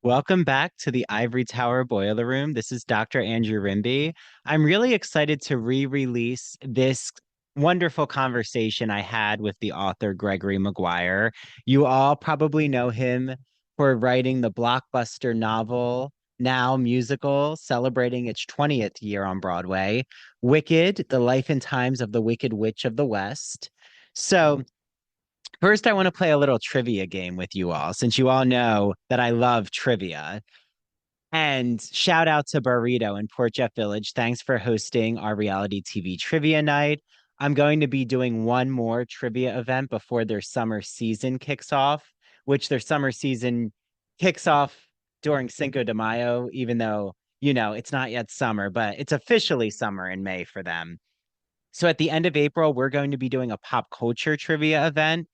Welcome back to the Ivory Tower Boiler Room. This is Dr. Andrew Rimby. I'm really excited to re-release this wonderful conversation I had with the author Gregory Maguire. You all probably know him for writing the blockbuster novel, now musical, celebrating its 20th year on Broadway, Wicked, The Life and Times of the Wicked Witch of the West. So first, I want to play a little trivia game with you all, since you all know that I love trivia. And shout out to Burrito in Port Jeff Village. Thanks for hosting our reality TV trivia night. I'm going to be doing one more trivia event before their summer season kicks off, which their summer season kicks off during Cinco de Mayo, even though, it's not yet summer, but it's officially summer in May for them. So at the end of April, we're going to be doing a pop culture trivia event.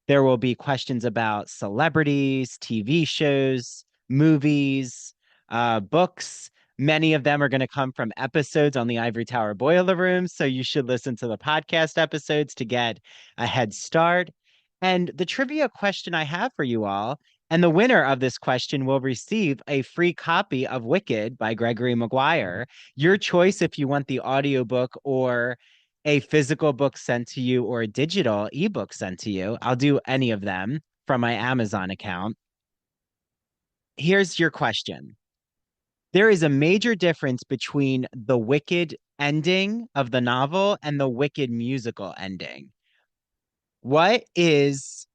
There will be questions about celebrities, TV shows, movies, books. Many of them are going to come from episodes on the Ivory Tower Boiler Room. So you should listen to the podcast episodes to get a head start. And the trivia question I have for you all, and the winner of this question will receive a free copy of Wicked by Gregory Maguire. Your choice if you want the audiobook or a physical book sent to you or a digital ebook sent to you. I'll do any of them from my Amazon account. Here's your question. There is a major difference between the Wicked ending of the novel and the Wicked musical ending. What is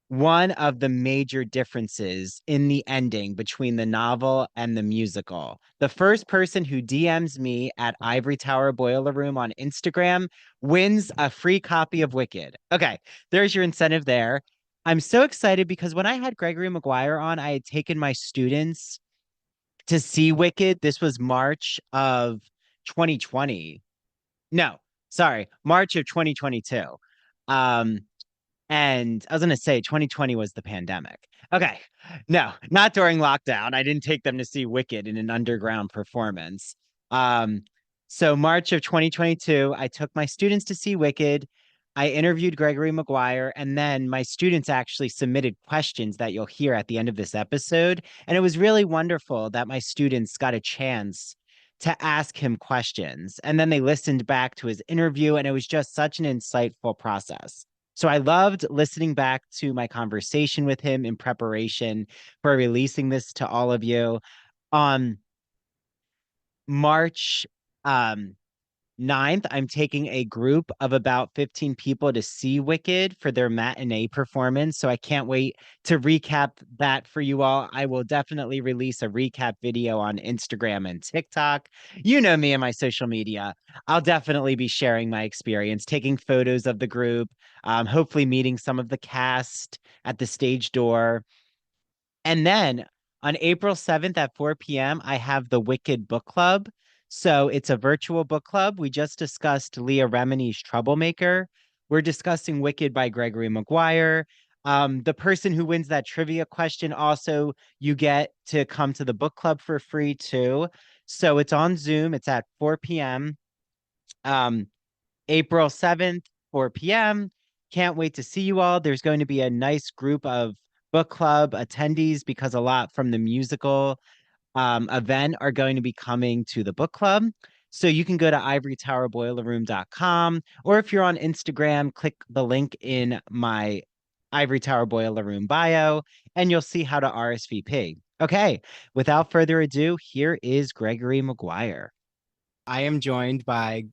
one of the major differences in the ending between the novel and the musical? The first person who DMs me at Ivory Tower Boiler Room on Instagram wins a free copy of Wicked. Okay, there's your incentive there. I'm so excited because when I had Gregory Maguire on, I had taken my students to see Wicked. This was March of 2020. No, sorry, March of 2022. Um, and I was going to say 2020 was the pandemic. Okay. No, not during lockdown. I didn't take them to see Wicked in an underground performance. Um, so March of 2022, I took my students to see Wicked. I interviewed Gregory Maguire, and then my students actually submitted questions that you'll hear at the end of this episode. And it was really wonderful that my students got a chance to ask him questions. And then they listened back to his interview, and it was just such an insightful process. So I loved listening back to my conversation with him in preparation for releasing this to all of you. On March 9th, I'm taking a group of about 15 people to see Wicked for their matinee performance. So I can't wait to recap that for you all. I will definitely release a recap video on Instagram and TikTok. You know me and my social media. I'll definitely be sharing my experience, taking photos of the group, hopefully meeting some of the cast at the stage door. And then on April 7th at 4 p.m., I have the Wicked Book Club. So it's a virtual book club. We just discussed Leah Remini's Troublemaker. We're discussing Wicked by Gregory Maguire. The person who wins that trivia question also, you get to come to the book club for free too. So it's on Zoom. It's at 4 p.m. April 7th, 4 p.m. Can't wait to see you all. There's going to be a nice group of book club attendees because a lot from the musical event are going to be coming to the book club. So you can go to ivorytowerboilerroom.com, or if you're on Instagram, click the link in my Ivory Tower Boiler Room bio, and you'll see how to RSVP. Okay, without further ado, here is Gregory Maguire. I am joined by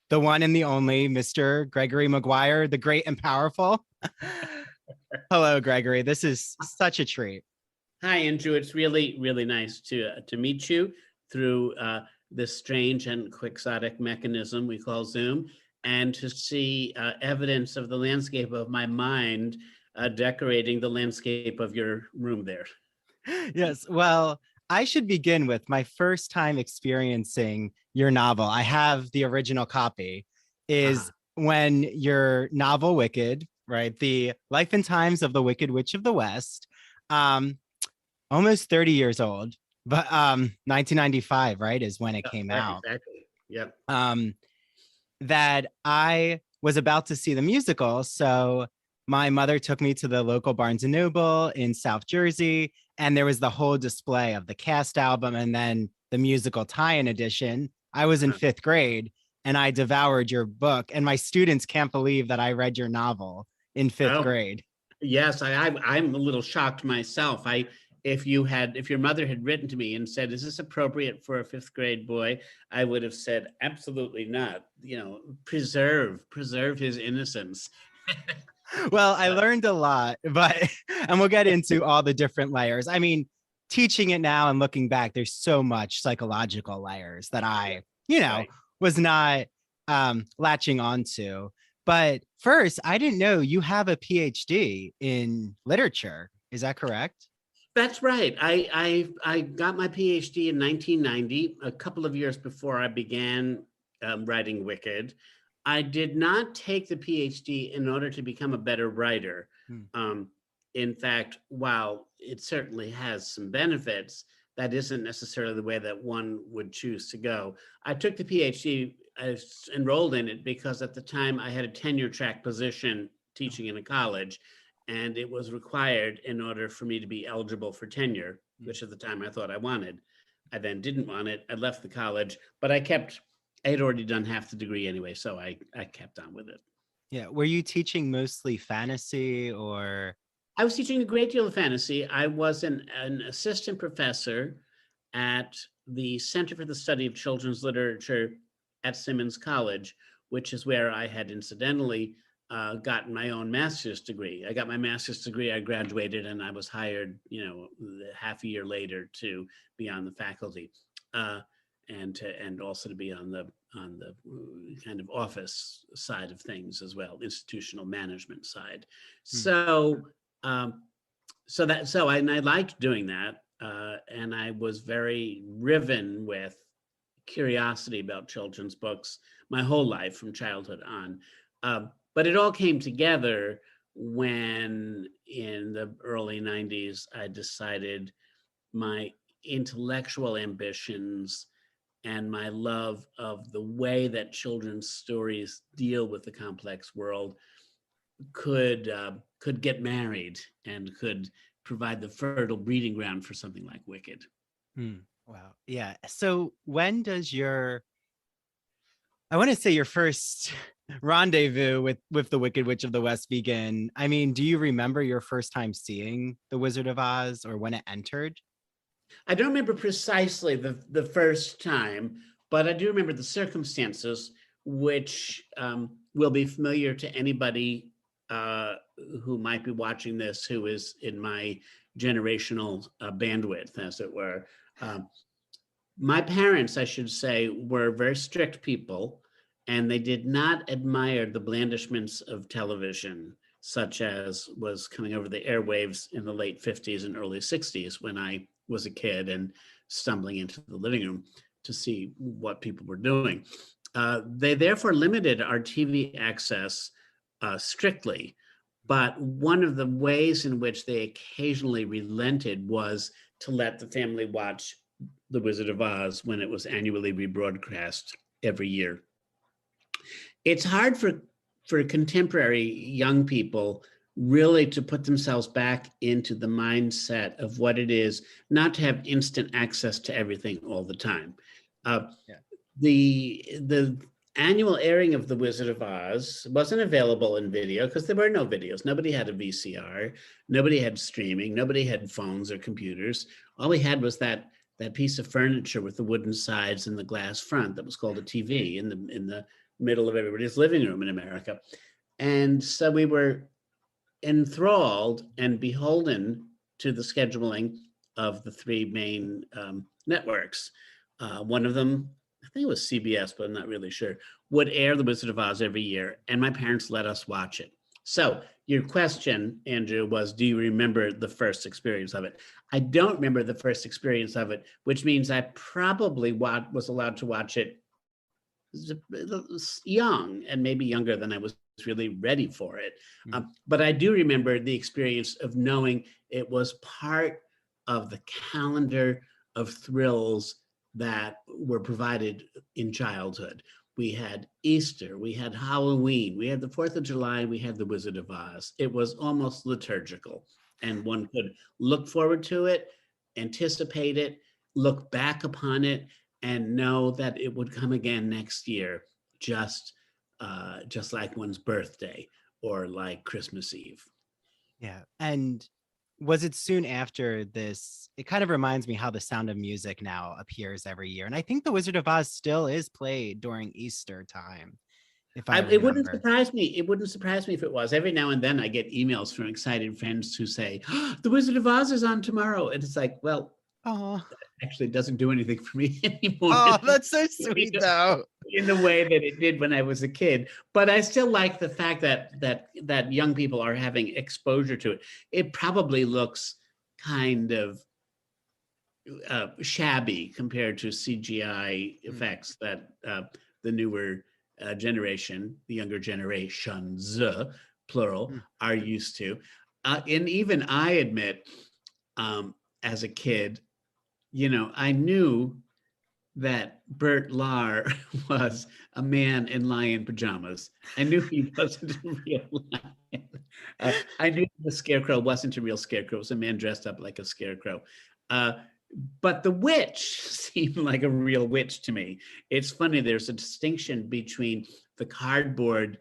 the one and the only Mr. Gregory Maguire, the great and powerful. Hello, Gregory. This is such a treat. Hi, Andrew. It's really, really nice to meet you through this strange and quixotic mechanism we call Zoom, and to see evidence of the landscape of my mind decorating the landscape of your room there. Yes. Well, I should begin with my first time experiencing your novel. I have the original copy, is when your novel Wicked, right? The Life and Times of the Wicked Witch of the West, almost 30 years old, but 1995, right, is when it came out. Exactly. Yep. That I was about to see the musical. So my mother took me to the local Barnes and Noble in South Jersey, and there was the whole display of the cast album and then the musical tie-in edition. I was in fifth grade and I devoured your book, and my students can't believe that I read your novel in fifth Oh, grade. yes, I'm a little shocked myself. If your mother had written to me and said, "Is this appropriate for a fifth grade boy?" I would have said, "Absolutely not. Preserve his innocence." Well, I But learned a lot, but and we'll get into all the different layers. I mean, teaching it now and looking back, there's so much psychological layers that I, right. was not latching onto. But first, I didn't know you have a PhD in literature. Is that correct? That's right. I got my PhD in 1990, a couple of years before I began writing Wicked. I did not take the PhD in order to become a better writer. Hmm. In fact, while it certainly has some benefits, that isn't necessarily the way that one would choose to go. I took the PhD, I enrolled in it because at the time I had a tenure track position teaching in a college, and it was required in order for me to be eligible for tenure, Hmm. which at the time I thought I wanted. I then didn't want it. I left the college, but I had already done half the degree anyway, so I kept on with it. Yeah. Were you teaching mostly fantasy or? I was teaching a great deal of fantasy. I was an assistant professor at the Center for the Study of Children's Literature at Simmons College, which is where I had incidentally gotten my own master's degree. I got my master's degree, I graduated, and I was hired, half a year later to be on the faculty, and also to be on the kind of office side of things as well, institutional management side. Hmm. So and I liked doing that, and I was very riven with curiosity about children's books my whole life from childhood on. But it all came together when, in the early '90s, I decided my intellectual ambitions and my love of the way that children's stories deal with the complex world could get married and could provide the fertile breeding ground for something like Wicked. Hmm. Wow. Yeah. So when does I want to say your first rendezvous with the Wicked Witch of the West begin? I mean, do you remember your first time seeing The Wizard of Oz or when it entered? I don't remember precisely the first time, but I do remember the circumstances, which will be familiar to anybody uh, who might be watching this, who is in my generational bandwidth, as it were. Um, my parents, I should say, were very strict people, and they did not admire the blandishments of television, such as was coming over the airwaves in the late 50s and early 60s when I was a kid and stumbling into the living room to see what people were doing. They therefore limited our TV access strictly. But one of the ways in which they occasionally relented was to let the family watch the Wizard of Oz when it was annually rebroadcast every year. It's hard for contemporary young people really to put themselves back into the mindset of what it is not to have instant access to everything all the time. Uh, Yeah. the annual airing of The Wizard of Oz wasn't available in video because there were no videos. Nobody had a VCR. Nobody had streaming. Nobody had phones or computers. All we had was that piece of furniture with the wooden sides and the glass front that was called a TV in the middle of everybody's living room in America. And so we were enthralled and beholden to the scheduling of the three main networks. One of them, I think it was CBS, but I'm not really sure, would air The Wizard of Oz every year, and my parents let us watch it. So your question, Andrew, was, do you remember the first experience of it? I don't remember the first experience of it, which means I probably was allowed to watch it young and maybe younger than I was really ready for it. Mm. But I do remember the experience of knowing it was part of the calendar of thrills that were provided in childhood. we had Easter, we had Halloween, we had the 4th of July, we had the Wizard of Oz. It was almost liturgical, and one could look forward to it, anticipate it, look back upon it, and know that it would come again next year, just like one's birthday or like Christmas Eve. Yeah. And was it soon after this? It kind of reminds me how The Sound of Music now appears every year. And I think The Wizard of Oz still is played during Easter time, if I It wouldn't remember. surprise me. It wouldn't surprise me if it was. Every now and then I get emails from excited friends who say, "Oh, The Wizard of Oz is on tomorrow." And it's like, well, Oh, actually it doesn't do anything for me anymore oh, that's so sweet though. in the way that it did when I was a kid. But I still like the fact that young people are having exposure to it. It probably looks kind of shabby compared to CGI effects that the newer generation, the younger generations, plural, are used to. And even I admit, as a kid, I knew that Bert Lahr was a man in lion pajamas. I knew he wasn't a real lion. I knew the scarecrow wasn't a real scarecrow. It was a man dressed up like a scarecrow. But the witch seemed like a real witch to me. It's funny, there's a distinction between the cardboard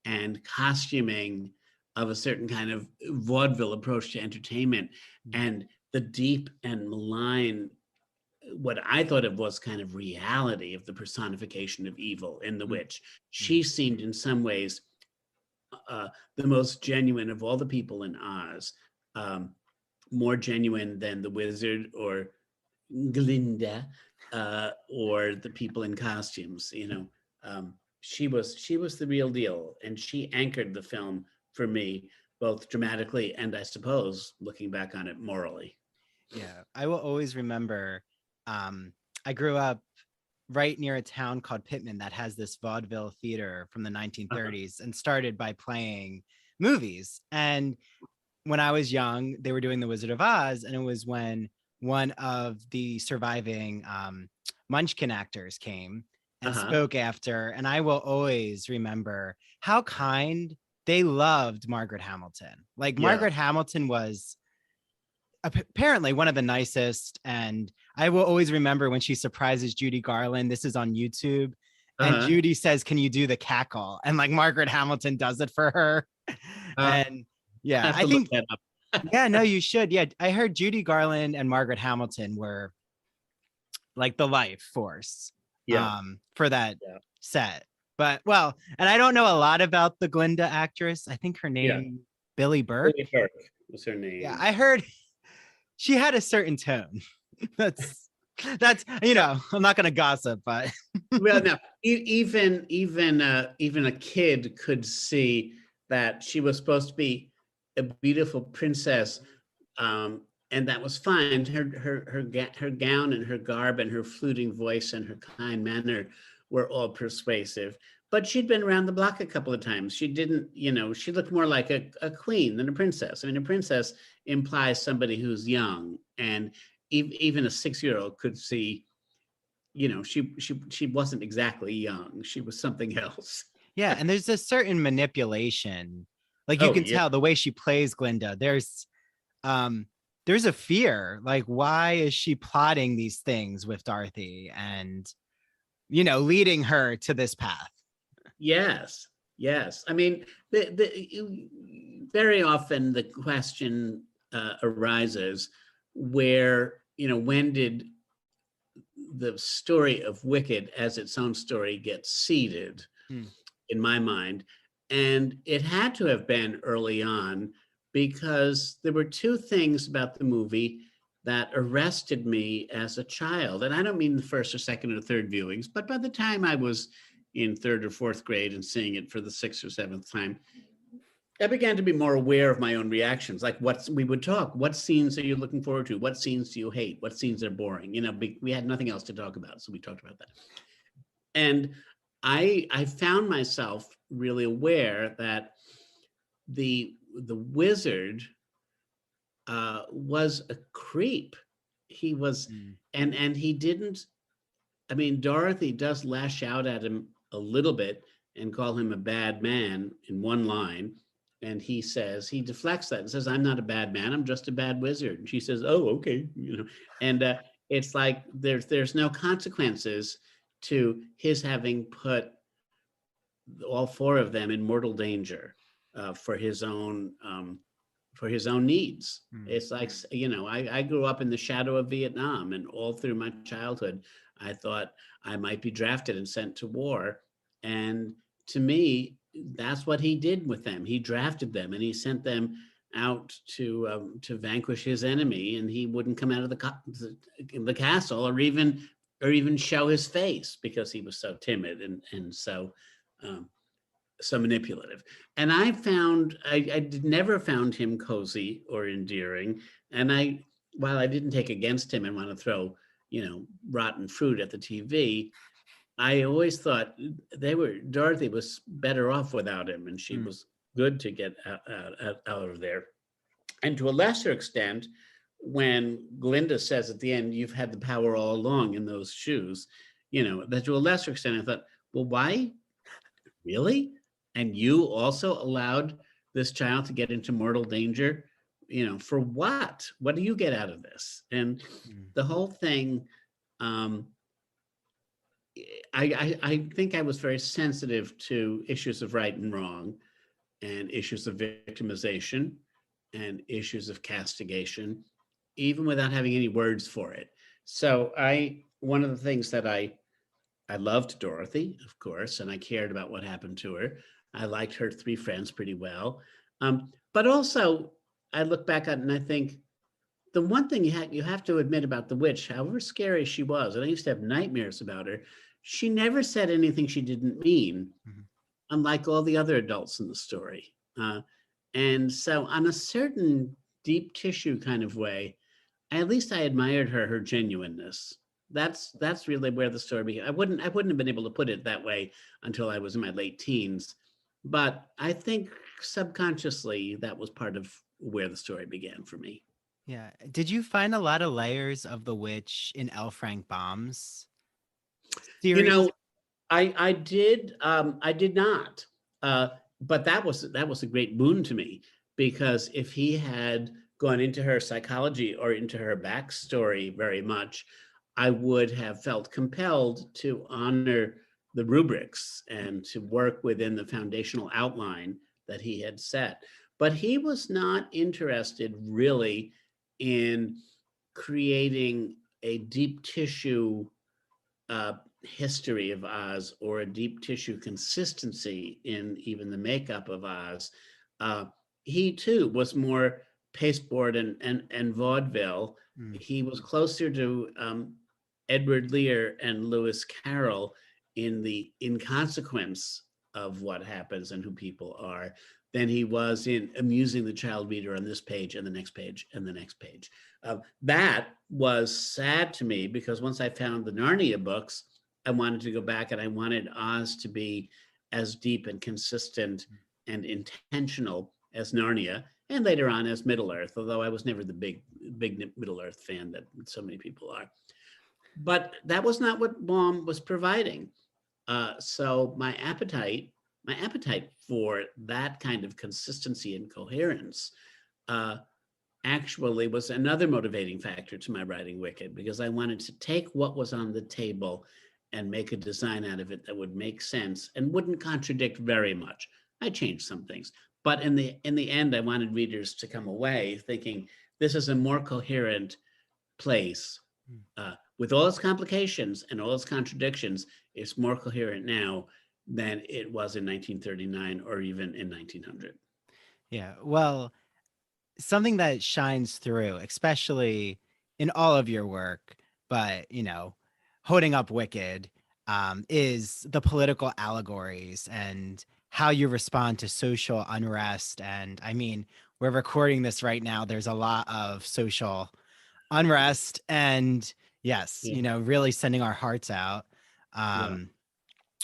and costuming of a certain kind of vaudeville approach to entertainment and the deep and malign, what I thought of was kind of reality of the personification of evil in the witch. She seemed in some ways the most genuine of all the people in Oz, more genuine than the wizard or Glinda or the people in costumes. She was the real deal, and she anchored the film for me, both dramatically and, I suppose, looking back on it, morally. Yeah, I will always remember. I grew up right near a town called Pittman that has this vaudeville theater from the 1930s and started by playing movies. And when I was young, they were doing The Wizard of Oz, and it was when one of the surviving Munchkin actors came and spoke after. And I will always remember how kind they loved Margaret Hamilton. Like, Margaret Hamilton was apparently one of the nicest. And I will always remember when she surprises Judy Garland. This is on YouTube. And Judy says, "Can you do the cackle?" And like Margaret Hamilton does it for her. And yeah, I think, yeah, no, you should. Yeah, I heard Judy Garland and Margaret Hamilton were like the life force for that set. But well, and I don't know a lot about the Glinda actress. I think her name, Billy Burke. Billy Burke was her name. Yeah, I heard she had a certain tone. that's I'm not going to gossip, but well, no, even a kid could see that she was supposed to be a beautiful princess, and that was fine. Her gown and her garb and her fluting voice and her kind manner were all persuasive. But she'd been around the block a couple of times. She didn't, she looked more like a queen than a princess. I mean, a princess implies somebody who's young, and even a 6-year-old could see, she wasn't exactly young. She was something else. Yeah, and there's a certain manipulation. Like, you can tell the way she plays Glinda. There's a fear. Like, why is she plotting these things with Dorothy and, leading her to this path? Yes. I mean, very often the question arises where, when did the story of Wicked as its own story get seeded, in my mind? And it had to have been early on, because there were two things about the movie that arrested me as a child. And I don't mean the first or second or third viewings, but by the time I was in third or fourth grade and seeing it for the sixth or seventh time, I began to be more aware of my own reactions. Like, we would talk, what scenes are you looking forward to? What scenes do you hate? What scenes are boring? We had nothing else to talk about, so we talked about that. And I found myself really aware that the wizard was a creep. He was, and he didn't. I mean, Dorothy does lash out at him a little bit and call him a bad man in one line. And he says, he deflects that and says, I'm not a bad man, I'm just a bad wizard. And she says, oh, okay. And it's like there's no consequences to his having put all four of them in mortal danger for his own needs. It's like, I grew up in the shadow of Vietnam, and all through my childhood, I thought I might be drafted and sent to war. And to me, that's what he did with them. He drafted them and he sent them out to vanquish his enemy, and he wouldn't come out of the castle or even show his face because he was so timid and so manipulative. And I never found him cozy or endearing. And while I didn't take against him and want to throw, rotten fruit at the TV, I always thought Dorothy was better off without him, and she was good to get out of there. And to a lesser extent, when Glinda says at the end, you've had the power all along in those shoes, that to a lesser extent, I thought, well, why? Really? And you also allowed this child to get into mortal danger, for what? What do you get out of this? And the whole thing, I think I was very sensitive to issues of right and wrong, and issues of victimization, and issues of castigation, even without having any words for it. So one of the things that I loved Dorothy, of course, and I cared about what happened to her. I liked her three friends pretty well. But also, I look back at it and I think the one thing you have to admit about the witch, however scary she was, and I used to have nightmares about her, she never said anything she didn't mean, unlike all the other adults in the story. And so on a certain deep tissue kind of way, at least I admired her genuineness. That's really where the story began. I wouldn't have been able to put it that way until I was in my late teens, but I think subconsciously that was part of where the story began for me. Yeah. Did you find a lot of layers of the witch in L. Frank Baum's You series? know, I did not, but that was a great boon to me, because if he had gone into her psychology or into her backstory very much, I would have felt compelled to honor the rubrics and to work within the foundational outline that he had set. But he was not interested really in creating a deep tissue history of Oz, or a deep tissue consistency in even the makeup of Oz. He too was more pasteboard and vaudeville. He was closer to Edward Lear and Lewis Carroll in the inconsequence of what happens and who people are than he was in amusing the child reader on this page and the next page and the next page. That was sad to me, because once I found the Narnia books, I wanted to go back and I wanted Oz to be as deep and consistent and intentional as Narnia, and later on as Middle-earth, although I was never the big Middle-earth fan that so many people are. But that was not what Baum was providing. So my appetite for that kind of consistency and coherence actually was another motivating factor to my writing Wicked, because I wanted to take what was on the table and make a design out of it that would make sense and wouldn't contradict very much. I changed some things, but in the end, I wanted readers to come away thinking this is a more coherent place. With all its complications and all its contradictions, it's more coherent now than it was in 1939 or even in 1900. Yeah. Well, something that shines through, especially in all of your work, but, holding up Wicked, is the political allegories and how you respond to social unrest. And I mean, we're recording this right now. There's a lot of social unrest, and yes, really sending our hearts out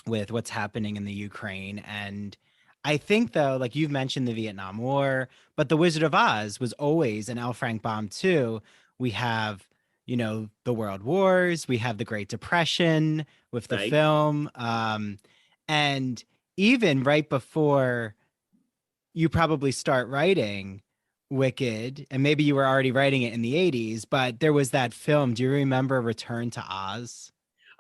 with what's happening in the Ukraine. And I think, though, like you've mentioned the Vietnam War, but the Wizard of Oz was always an L. Frank Baum too. We have, the World Wars, we have the Great Depression with the Right. film. And even right before you probably start writing Wicked, and maybe you were already writing it in the 80s, but there was that film. Do you remember Return to Oz?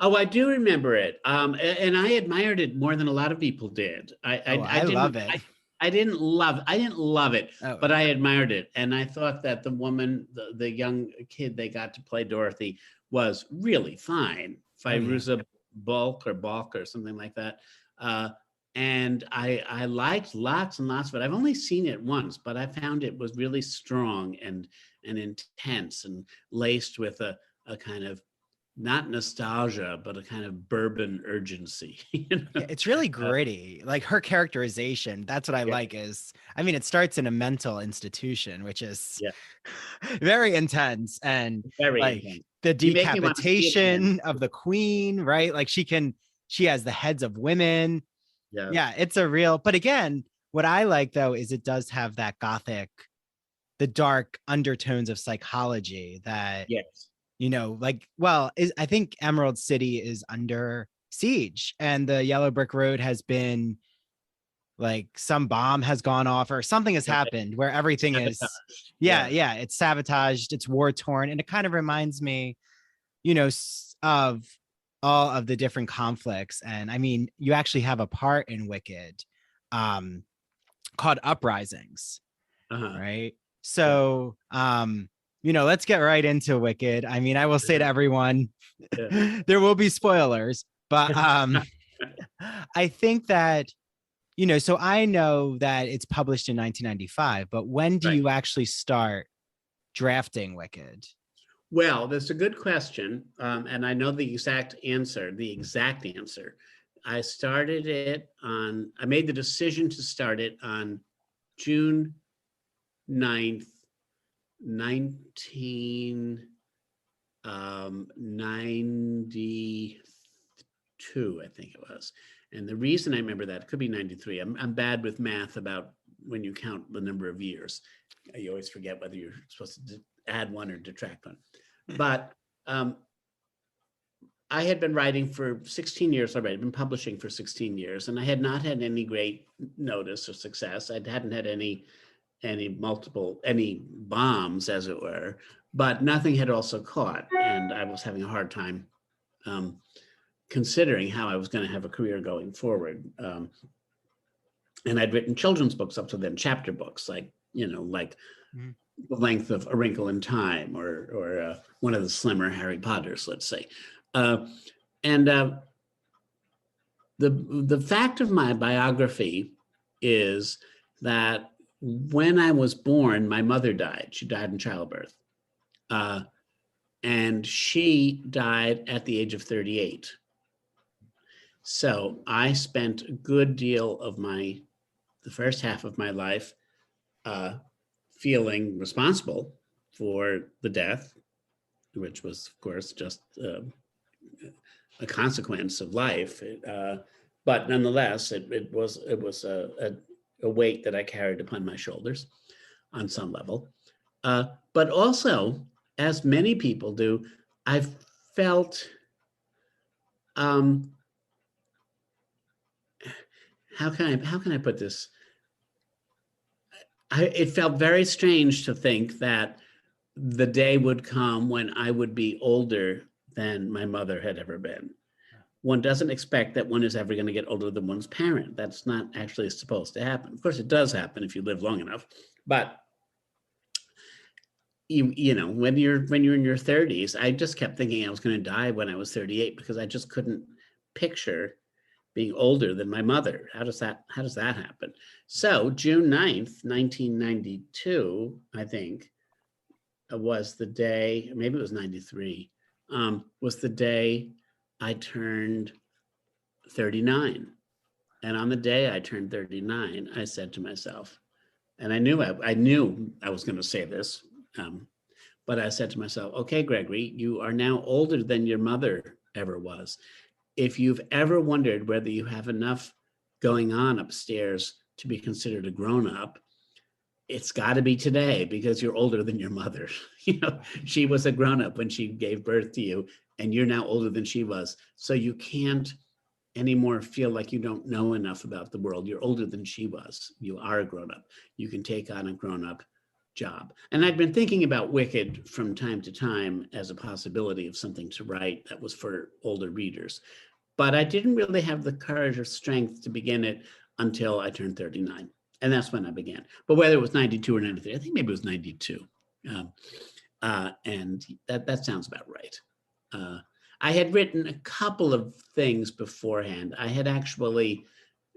Oh, I do remember it. And I admired it more than a lot of people did. Oh, I I didn't, love it. I didn't love it, Oh, but I admired it. And I thought that the woman, the young kid they got to play Dorothy was really fine. oh yeah. Firuza Balk or something like that. Uh, and I liked lots and lots of it. I've only seen it once, but I found it was really strong and intense and laced with a kind of not nostalgia, but a kind of bourbon urgency. You Yeah, know? it's really Uh, gritty. Like her characterization, that's what I yeah, like is, I mean, it starts in a mental institution, which is yeah, very intense. And very like intense. the You make me want to see it again. decapitation of the queen, right? Like she has the heads of women. Yeah. Yeah, it's a real, but again, what I like though is it does have that gothic, the dark undertones of psychology that, Yes. like, well, I think Emerald City is under siege and the Yellow Brick Road has been like some bomb has gone off or something has Right. happened where everything is, Sabotage. yeah, Yeah. yeah, it's sabotaged, it's war torn. And it kind of reminds me, of all of the different conflicts. And I mean, you actually have a part in Wicked um, called Uprisings, Uh-huh. right? Yeah. So, let's get right into Wicked. I mean, I will say to everyone, Yeah. there will be spoilers, but I think that, so I know that it's published in 1995, but when do Right. you actually start drafting Wicked? Well, that's a good question. And I know the exact answer, I made the decision to start it on June 9th, 1992, I think it was. And the reason I remember that, it could be 93. I'm bad with math about when you count the number of years. You always forget whether you're supposed to add one or detract one. But I had been writing for 16 years already, been publishing for 16 years, and I had not had any great notice or success. I hadn't had any bombs, as it were, but nothing had also caught, and I was having a hard time considering how I was going to have a career going forward. And I'd written children's books up to then, chapter books, like Mhm. the length of A Wrinkle in Time or one of the slimmer Harry Potters, let's say. And the fact of my biography is that when I was born, my mother died. She died in childbirth. And she died at the age of 38. So I spent a good deal of the first half of my life feeling responsible for the death, which was, of course, just a consequence of life. But nonetheless, it was a weight that I carried upon my shoulders on some level. But also, as many people do, I've felt, how can I put this? It felt very strange to think that the day would come when I would be older than my mother had ever been. One doesn't expect that one is ever going to get older than one's parent. That's not actually supposed to happen. Of course, it does happen if you live long enough, but when you're in your 30s, I just kept thinking I was going to die when I was 38 because I just couldn't picture being older than my mother. How does that happen? So June 9th, 1992, I think, was the day, maybe it was 93, was the day I turned 39. And on the day I turned 39, I said to myself, and I knew I was going to say this, but I said to myself, okay, Gregory, you are now older than your mother ever was. If you've ever wondered whether you have enough going on upstairs to be considered a grown-up, it's got to be today because you're older than your mother. She was a grown-up when she gave birth to you, and you're now older than she was. So you can't anymore feel like you don't know enough about the world. You're older than she was. You are a grown-up. You can take on a grown-up job. And I'd been thinking about Wicked from time to time as a possibility of something to write that was for older readers. But I didn't really have the courage or strength to begin it until I turned 39. And that's when I began. But whether it was 92 or 93, I think maybe it was 92. And that sounds about right. I had written a couple of things beforehand. I had actually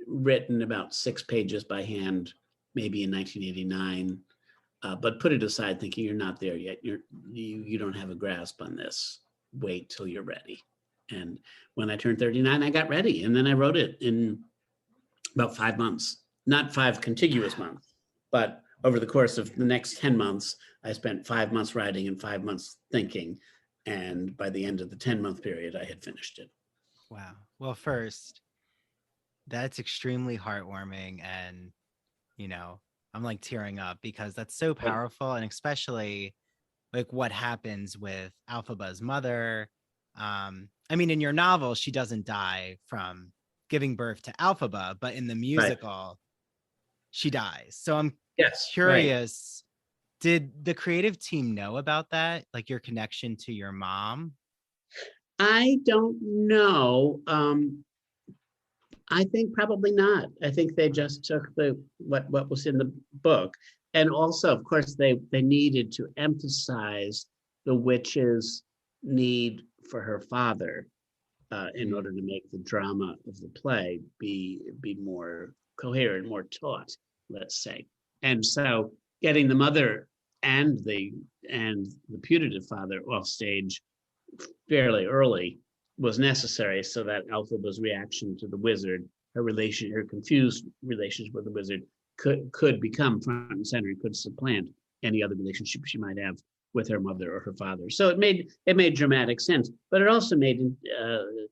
written about 6 pages by hand, maybe in 1989, but put it aside thinking you're not there yet. You don't have a grasp on this. Wait till you're ready. And when I turned 39, I got ready. And then I wrote it in about 5 months, not 5 contiguous months, but over the course of the next 10 months, I spent 5 months writing and 5 months thinking. And by the end of the 10-month period, I had finished it. Wow. Well, first, that's extremely heartwarming. And, I'm like tearing up because that's so powerful. And especially like what happens with Alphaba's mother. In your novel, she doesn't die from giving birth to Alphaba, but in the musical, she dies. So I'm curious, did the creative team know about that? Like your connection to your mom? I don't know. I think probably not. I think they just took what was in the book. And also, of course, they needed to emphasize the witch's need for her father in order to make the drama of the play be more coherent, more taut, let's say. And so getting the mother and the putative father off stage fairly early was necessary so that Alphaba's reaction to the wizard, her confused relationship with the wizard could become front and center and could supplant any other relationship she might have with her mother or her father. So it made dramatic sense, but it also made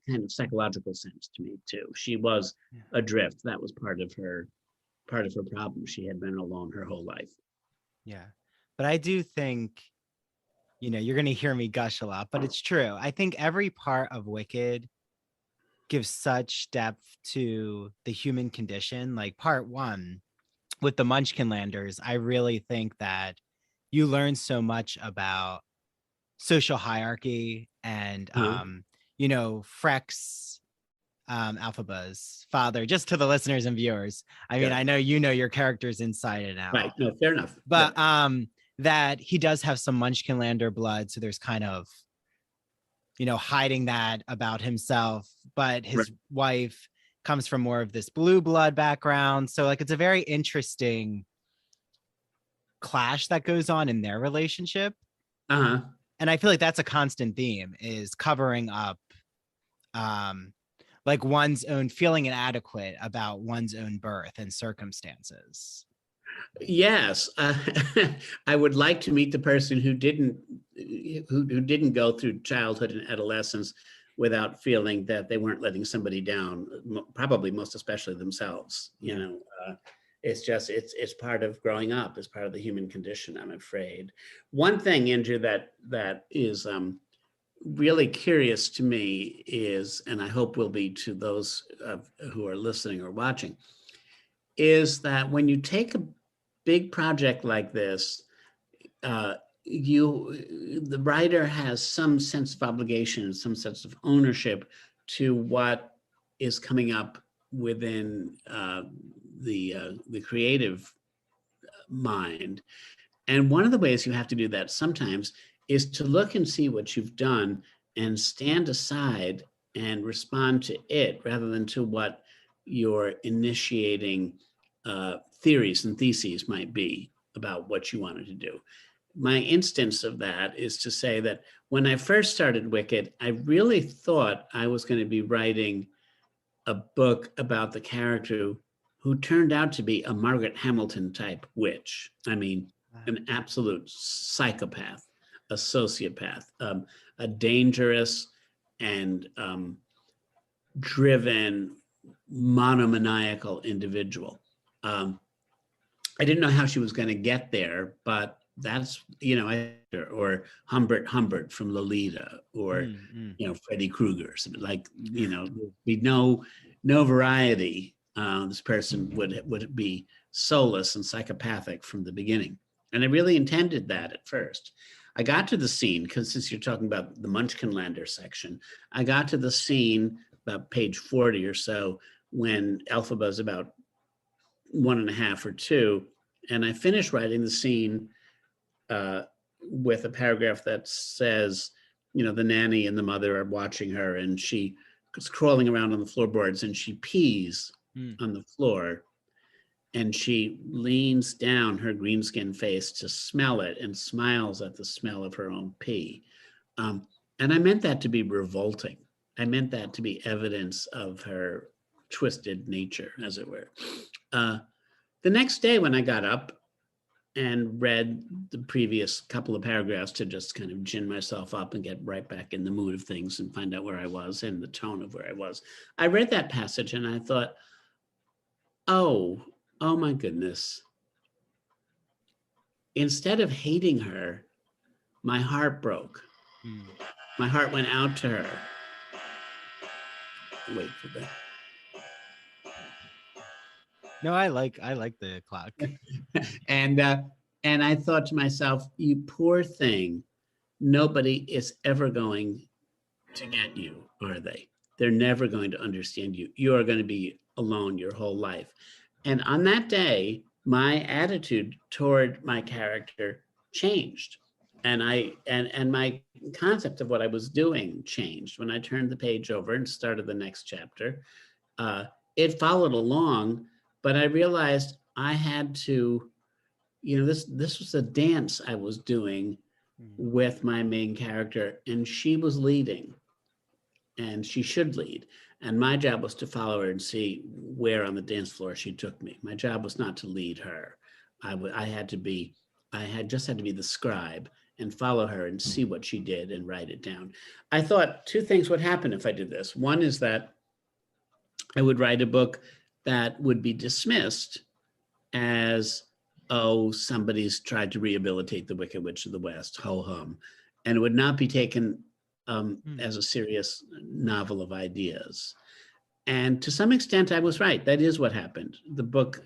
kind of psychological sense to me too. She was adrift. That was part of her problem. She had been alone her whole life. Yeah. But I do think, you're going to hear me gush a lot, but it's true. I think every part of Wicked gives such depth to the human condition. Like part 1 with the Munchkinlanders, I really think that you learn so much about social hierarchy and, Freck's, Alphaba's father, just to the listeners and viewers. I know your characters inside and out. Right. No, fair enough. But that he does have some Munchkinlander blood, so there's kind of, hiding that about himself. But his wife comes from more of this blue blood background, so like it's a very interesting clash that goes on in their relationship. And I feel like that's a constant theme, is covering up like one's own feeling inadequate about one's own birth and circumstances. Yes, I would like to meet the person who didn't go through childhood and adolescence without feeling that they weren't letting somebody down, probably most especially themselves. It's part of growing up. It's part of the human condition, I'm afraid. One thing, Andrew, that is really curious to me is, and I hope will be to those who are listening or watching, is that when you take a big project like this, the writer has some sense of obligation, some sense of ownership to what is coming up within the creative mind. And one of the ways you have to do that sometimes is to look and see what you've done and stand aside and respond to it rather than to what your initiating theories and theses might be about what you wanted to do. My instance of that is to say that when I first started Wicked, I really thought I was going to be writing a book about the character who turned out to be a Margaret Hamilton type witch. An absolute psychopath, a sociopath, a dangerous and driven monomaniacal individual. I didn't know how she was going to get there, but That's, or Humbert from Lolita, or, Freddy Krueger, like, be no variety. This person would be soulless and psychopathic from the beginning. And I really intended that at first. I got to the scene, because since you're talking about the Munchkinlander section, I got to the scene about page 40 or so, when Elphaba's about 1.5 or 2, and I finished writing the scene with a paragraph that says, the nanny and the mother are watching her, and she is crawling around on the floorboards, and she pees on the floor, and she leans down her green-skinned face to smell it and smiles at the smell of her own pee. And I meant that to be revolting. I meant that to be evidence of her twisted nature, as it were. The next day, when I got up and read the previous couple of paragraphs to just kind of gin myself up and get right back in the mood of things and find out where I was and the tone of where I was, I read that passage and I thought, oh my goodness. Instead of hating her, my heart broke. My heart went out to her. Wait for that. No, I like the clock. And I thought to myself, you poor thing, nobody is ever going to get you, are they? They're never going to understand you. You are going to be alone your whole life. And on that day, my attitude toward my character changed. And my concept of what I was doing changed. When I turned the page over and started the next chapter, it followed along, but I realized I had to, this was a dance I was doing with my main character, and she was leading, and she should lead. And my job was to follow her and see where on the dance floor she took me. My job was not to lead her. I just had to be the scribe and follow her and see what she did and write it down. I thought 2 things would happen if I did this. One is that I would write a book that would be dismissed as, oh, somebody's tried to rehabilitate the Wicked Witch of the West, ho hum. And it would not be taken as a serious novel of ideas. And to some extent, I was right. That is what happened. The book,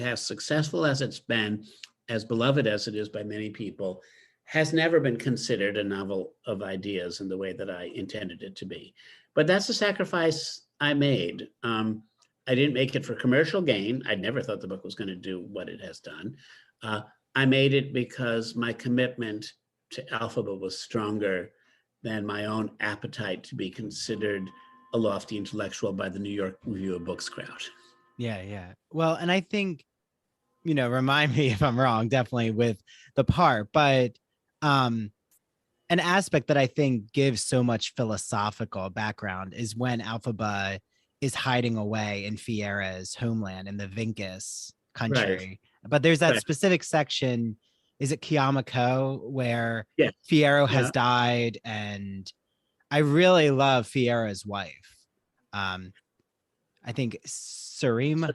as successful as it's been, as beloved as it is by many people, has never been considered a novel of ideas in the way that I intended it to be. But that's a sacrifice I made. I didn't make it for commercial gain. I never thought the book was going to do what it has done. I made it because my commitment to Elphaba was stronger than my own appetite to be considered a lofty intellectual by the New York Review of Books crowd. Yeah. Well, and I think, remind me if I'm wrong, definitely with the part, but an aspect that I think gives so much philosophical background is when Elphaba is hiding away in Fiera's homeland in the Vinkus country. Right. But there's that specific section, is it Kiamako, where Fiero has died, and I really love Fiera's wife. I think Surima,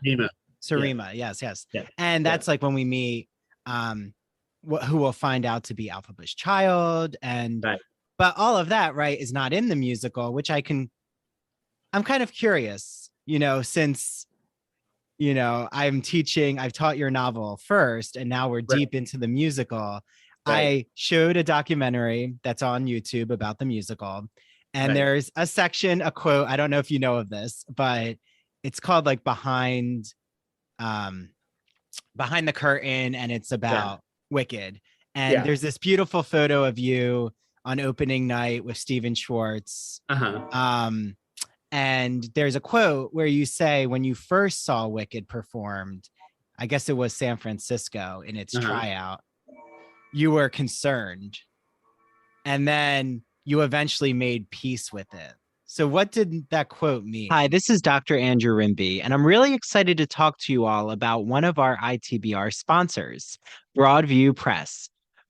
yes. Yeah. And that's like when we meet who will find out to be Elphaba's child, and but all of that, right, is not in the musical, which I'm kind of curious, since I've taught your novel first, and now we're deep into the musical. I showed a documentary that's on YouTube about the musical, and there's a section, a quote, I don't know if you know of this, but it's called like Behind the Curtain, and it's about Wicked. And there's this beautiful photo of you on opening night with Stephen Schwartz. And there's a quote where you say, when you first saw Wicked performed, I guess it was San Francisco in its tryout, you were concerned. And then you eventually made peace with it. So what did that quote mean? Hi, this is Dr. Andrew Rimby, and I'm really excited to talk to you all about one of our ITBR sponsors, Broadview Press.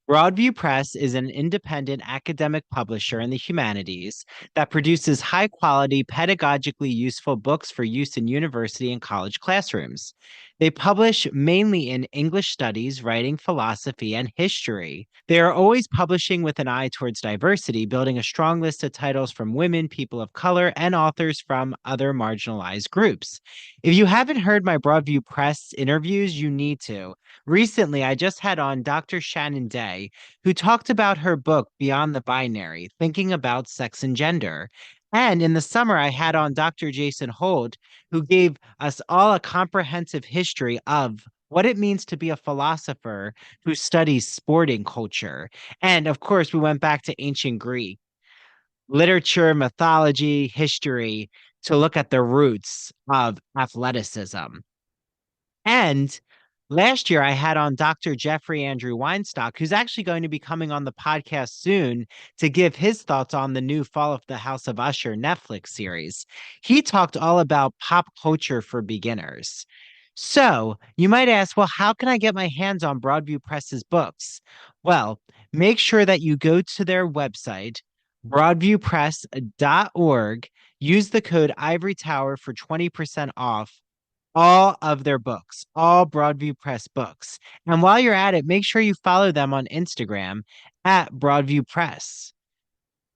Broadview Press is an independent academic publisher in the humanities that produces high-quality, pedagogically useful books for use in university and college classrooms. They publish mainly in English studies, writing, philosophy, and history. They are always publishing with an eye towards diversity, building a strong list of titles from women, people of color, and authors from other marginalized groups. If you haven't heard my Broadview Press interviews, you need to. Recently, I just had on Dr. Shannon Day, who talked about her book, Beyond the Binary, Thinking About Sex and Gender. And in the summer, I had on Dr. Jason Holt, who gave us all a comprehensive history of what it means to be a philosopher who studies sporting culture. And of course, we went back to ancient Greek literature, mythology, history to look at the roots of athleticism. And last year, I had on Dr. Jeffrey Andrew Weinstock, who's actually going to be coming on the podcast soon to give his thoughts on the new Fall of the House of Usher Netflix series. He talked all about pop culture for beginners. So you might ask, well, how can I get my hands on Broadview Press's books? Well, make sure that you go to their website, broadviewpress.org, use the code Ivory Tower for 20% off all of their books, all Broadview Press books. And while you're at it, make sure you follow them on Instagram at Broadview Press.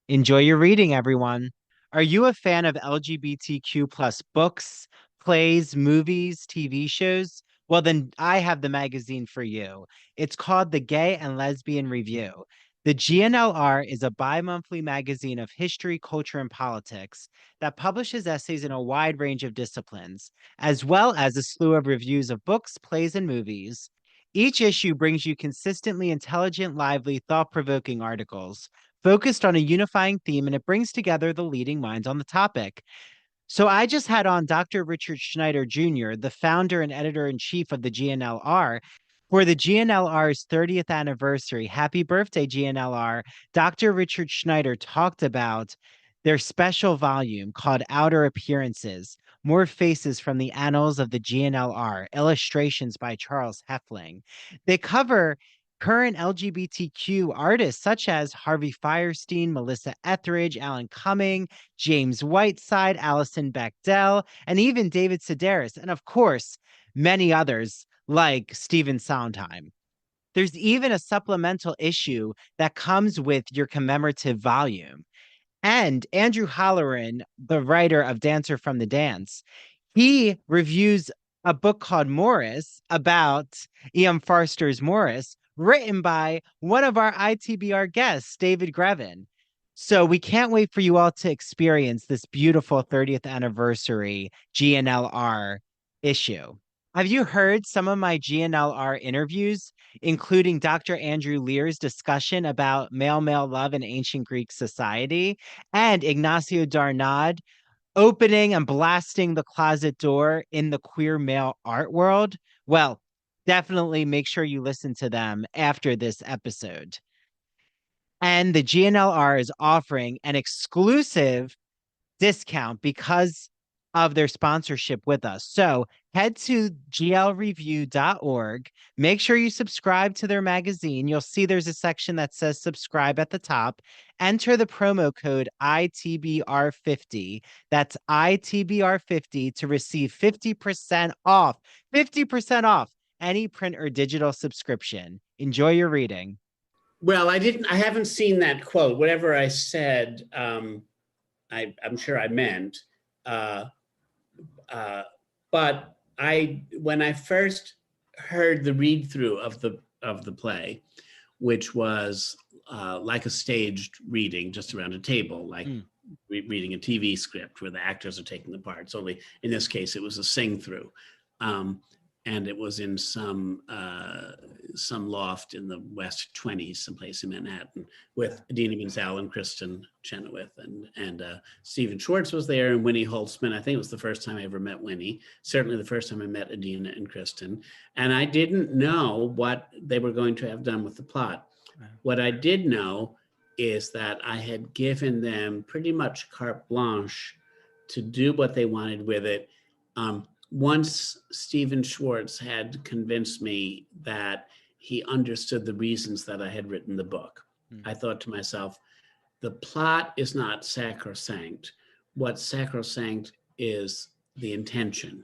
Enjoy your reading, everyone. Are you a fan of LGBTQ plus books, plays, movies, TV shows? Well, then I have the magazine for you. It's called The Gay and Lesbian Review. The GNLR is a bi-monthly magazine of history, culture, and politics that publishes essays in a wide range of disciplines, as well as a slew of reviews of books, plays, and movies. Each issue brings you consistently intelligent, lively, thought-provoking articles focused on a unifying theme, and it brings together the leading minds on the topic. So I just had on Dr. Richard Schneider Jr., the founder and editor-in-chief of the GNLR, for the GNLR's 30th anniversary. Happy birthday, GNLR. Dr. Richard Schneider talked about their special volume called Outer Appearances, More Faces from the Annals of the GNLR, illustrations by Charles Heffling. They cover current LGBTQ artists such as Harvey Fierstein, Melissa Etheridge, Alan Cumming, James Whiteside, Alison Bechdel, and even David Sedaris, and of course, many others like Stephen Sondheim. There's even a supplemental issue that comes with your commemorative volume. And Andrew Holleran, the writer of Dancer from the Dance, he reviews a book called Morris about E.M. Forster's Morris, written by one of our ITBR guests, David Grevin. So we can't wait for you all to experience this beautiful 30th anniversary GNLR issue. Have you heard some of my GNLR interviews, including Dr. Andrew Lear's discussion about male-male love in ancient Greek society and Ignacio Darnad opening and blasting the closet door in the queer male art world? Well, definitely make sure you listen to them after this episode. And the GNLR is offering an exclusive discount because of their sponsorship with us. So head to glreview.org. Make sure you subscribe to their magazine. You'll see there's a section that says subscribe at the top. Enter the promo code ITBR50. That's ITBR50 to receive 50% off. 50% off any print or digital subscription. Enjoy your reading. Well, I haven't seen that quote. Whatever I said, I'm sure I meant. But when I first heard the read through of the play, which was like a staged reading just around a table, like reading a TV script where the actors are taking the parts. Only in this case, it was a sing through. And it was in some loft in the West 20s, someplace in Manhattan, with Adina Menzel and Kristen Chenoweth, and Stephen Schwartz was there, and Winnie Holtzman. I think it was the first time I ever met Winnie. Certainly the first time I met Adina and Kristen. And I didn't know what they were going to have done with the plot. Wow. What I did know is that I had given them pretty much carte blanche to do what they wanted with it. Once Stephen Schwartz had convinced me that he understood the reasons that I had written the book, I thought to myself, the plot is not sacrosanct. What's sacrosanct is the intention,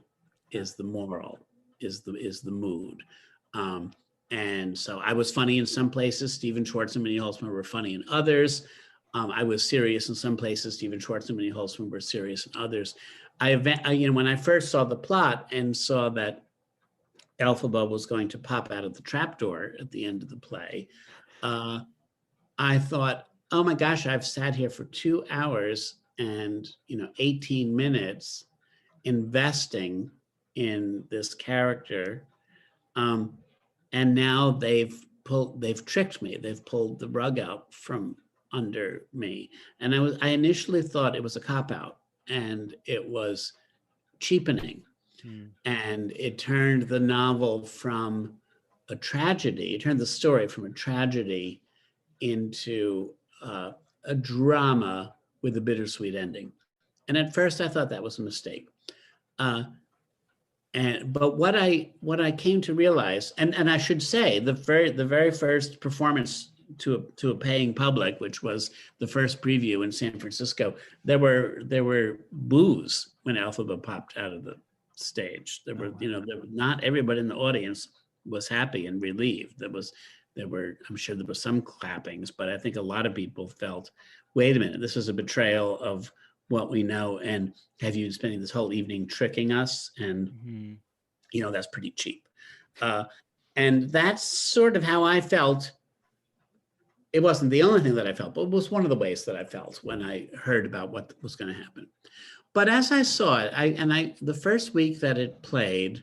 is the moral. the mood. And so I was funny in some places. Stephen Schwartz and Minnie Holzman were funny in others. I was serious in some places. Stephen Schwartz and Minnie Holzman were serious in others. When I first saw the plot and saw that Elphaba was going to pop out of the trapdoor at the end of the play, I thought, oh my gosh, I've sat here for 2 hours and 18 minutes investing in this character, and now they've tricked me. They've pulled the rug out from under me. And I initially thought it was a cop-out, and it was cheapening. And it turned the novel from a tragedy. It turned the story from a tragedy into a drama with a bittersweet ending. And at first I thought that was a mistake. But what I came to realize, and I should say, the very first performance to a paying public, which was the first preview in San Francisco, there were boos when Elphaba popped out of the stage. There were not everybody in the audience was happy and relieved. I'm sure there were some clappings, but I think a lot of people felt, wait a minute, this is a betrayal of what we know, and have you been spending this whole evening tricking us? And that's pretty cheap. And that's sort of how I felt. It wasn't the only thing that I felt, but it was one of the ways that I felt when I heard about what was going to happen. But as I saw it, the first week that it played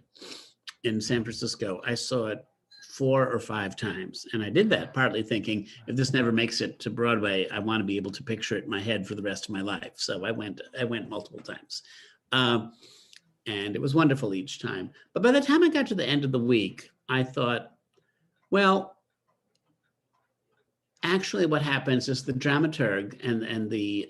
in San Francisco, I saw it 4 or 5 times. And I did that partly thinking, if this never makes it to Broadway, I want to be able to picture it in my head for the rest of my life. So I went multiple times. And it was wonderful each time. But by the time I got to the end of the week, I thought, well, actually what happens is the dramaturg and the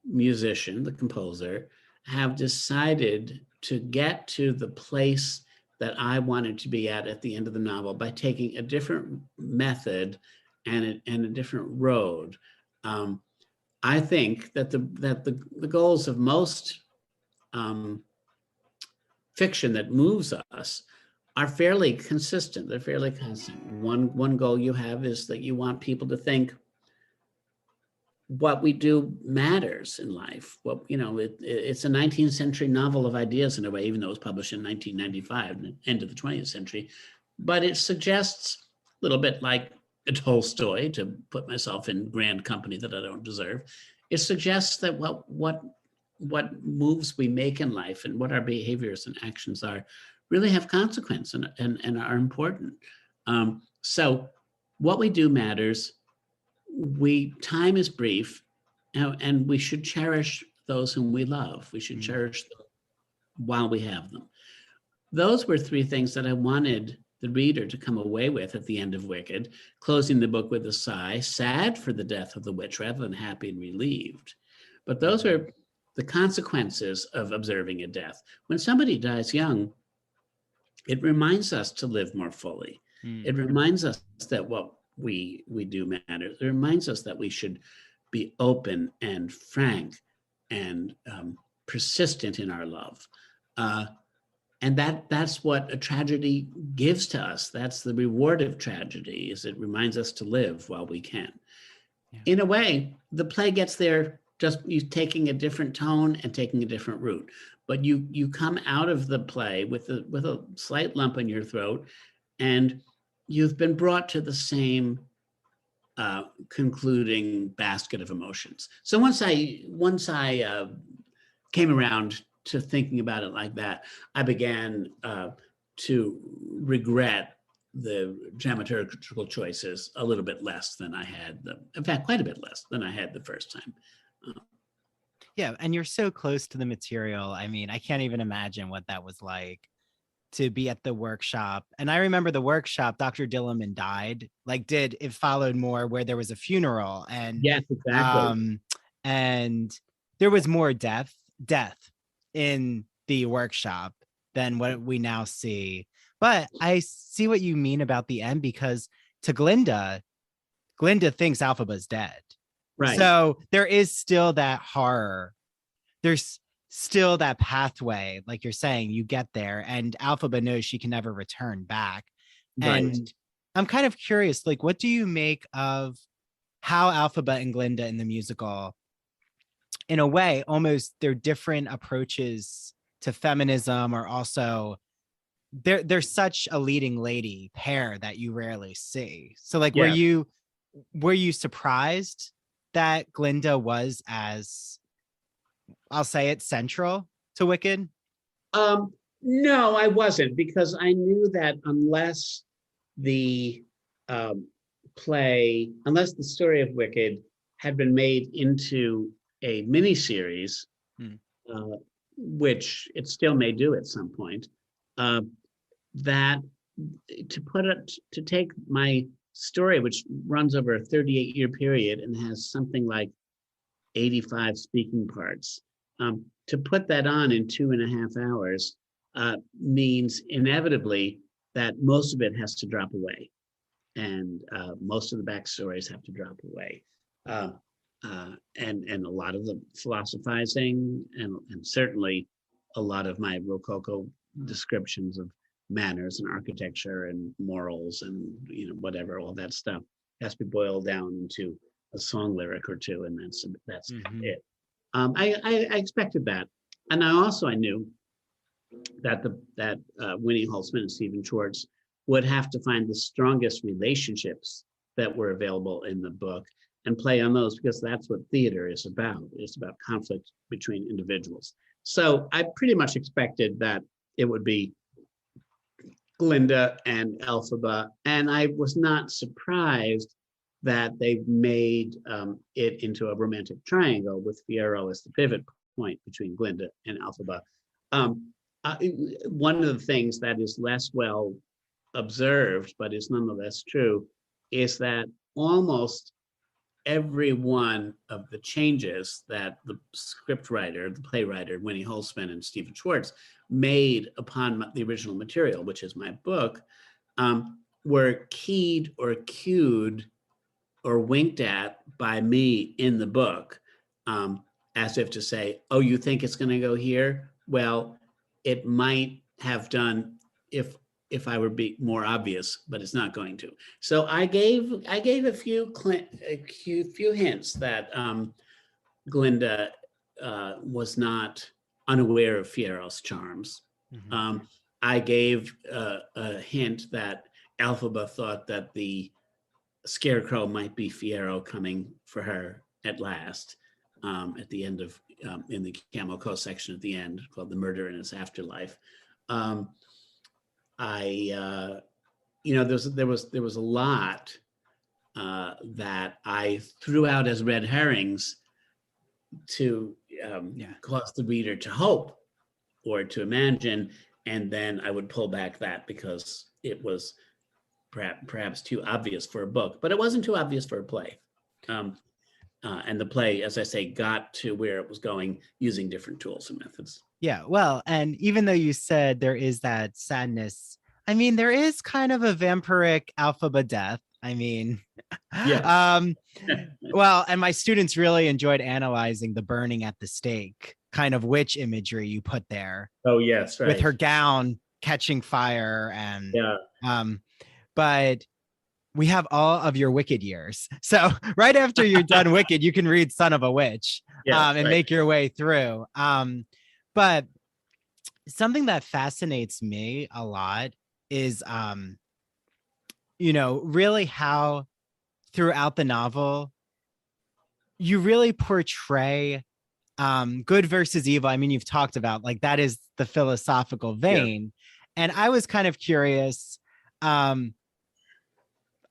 musician, the composer, have decided to get to the place that I wanted to be at the end of the novel by taking a different method and a different road. I think that the goals of most fiction that moves us are fairly consistent. They're fairly constant. One goal you have is that you want people to think what we do matters in life. Well, it's a 19th century novel of ideas in a way, even though it was published in 1995, the end of the 20th century. But it suggests a little bit like a Tolstoy, to put myself in grand company that I don't deserve. It suggests that what moves we make in life and what our behaviors and actions are really have consequence and are important. So what we do matters. Time is brief, and we should cherish those whom we love. We should cherish them while we have them. Those were 3 things that I wanted the reader to come away with at the end of Wicked, closing the book with a sigh, sad for the death of the witch rather than happy and relieved. But those are the consequences of observing a death. When somebody dies young, it reminds us to live more fully. It reminds us that what we do matter. It reminds us that we should be open and frank and persistent in our love. And that's what a tragedy gives to us. That's the reward of tragedy, is it reminds us to live while we can. Yeah. In a way, the play gets there just you taking a different tone and taking a different route. But you come out of the play with a slight lump in your throat, and you've been brought to the same concluding basket of emotions. So once I came around to thinking about it like that, I began to regret the dramaturgical choices a little bit less than I had in fact, quite a bit less than I had the first time. Yeah, and you're so close to the material. I mean, I can't even imagine what that was like to be at the workshop. And I remember the workshop, Dr. Dillerman died, it followed more where there was a funeral, and yes, exactly. And there was more death in the workshop than what we now see. But I see what you mean about the end, because to Glinda thinks Elphaba's dead. Right. So there is still that horror. There's still that pathway, like you're saying, you get there, and Alphaba knows she can never return back. Right. And I'm kind of curious, like, what do you make of how Alphaba and Glinda in the musical, in a way, almost they're different approaches to feminism, or also they're such a leading lady pair that you rarely see. So like, Yeah. were you surprised that Glinda was as, I'll say it, central to Wicked? No, I wasn't, because I knew that unless the um, unless the story of Wicked had been made into a miniseries, Hmm. uh, which it still may do at some point, uh, that to take my story, which runs over a 38-year period and has something like 85 speaking parts, to put that on in 2.5 hours means inevitably that most of it has to drop away, and most of the backstories have to drop away. Uh, and a lot of the philosophizing, and certainly a lot of my Rococo descriptions of manners and architecture and morals and whatever, all that stuff has to be boiled down into a song lyric or two, and that's it. I expected that, and I knew that Winnie Holzman and Stephen Schwartz would have to find the strongest relationships that were available in the book and play on those, because that's what theater is about. It's about conflict between individuals. So I pretty much expected that it would be Glinda and Elphaba, and I was not surprised that they made it into a romantic triangle with Fiyero as the pivot point between Glinda and Elphaba. One of the things that is less well observed, but is nonetheless true, is that almost every one of the changes that the scriptwriter, the playwriter, Winnie Holzman and Stephen Schwartz made upon the original material, which is my book, were keyed or cued or winked at by me in the book, as if to say, oh, you think it's going to go here? Well, it might have done if I were be more obvious, but it's not going to. So I gave a few hints that Glinda was not unaware of Fiyero's charms. Mm-hmm. I gave a hint that Elphaba thought that the Scarecrow might be Fiyero coming for her at last, at the end of in the Camel Coast section at the end, called "The Murder in His Afterlife." There was a lot that I threw out as red herrings to cause the reader to hope or to imagine, and then I would pull back that because it was perhaps too obvious for a book, but it wasn't too obvious for a play. And the play, as I say, got to where it was going using different tools and methods. Yeah, well, and even though you said there is that sadness, I mean, there is kind of a vampiric Elphaba death. I mean, Yeah. Well, and my students really enjoyed analyzing the burning at the stake kind of witch imagery you put there. Oh, yes, right. With her gown catching fire, and but we have all of your Wicked years. So right after you're done Wicked, you can read Son of a Witch, and make your way through. But something that fascinates me a lot is, really how throughout the novel, you really portray good versus evil. I mean, you've talked about like that is the philosophical vein. Yeah. And I was kind of curious.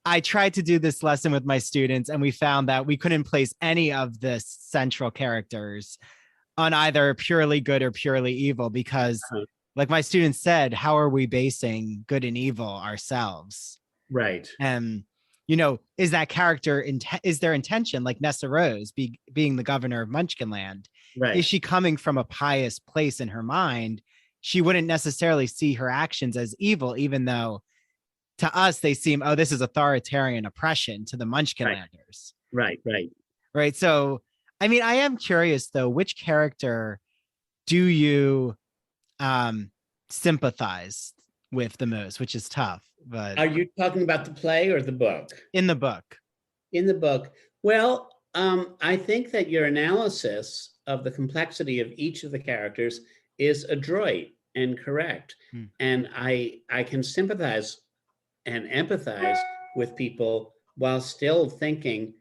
I tried to do this lesson with my students, and we found that we couldn't place any of the central characters on either purely good or purely evil, because like my students said, how are we basing good and evil ourselves? Right. And, is that character, is their intention, like Nessa Rose being the governor of Munchkinland? Right. Is she coming from a pious place in her mind? She wouldn't necessarily see her actions as evil, even though to us, they seem, oh, this is authoritarian oppression to the Munchkinlanders. Right. So, I mean, I am curious, though, which character do you sympathize with the most, which is tough, but Are you talking about the play or the book? in the book. In the book, well, I think that your analysis of the complexity of each of the characters is adroit and correct. Hmm. And I can sympathize and empathize with people while still thinking,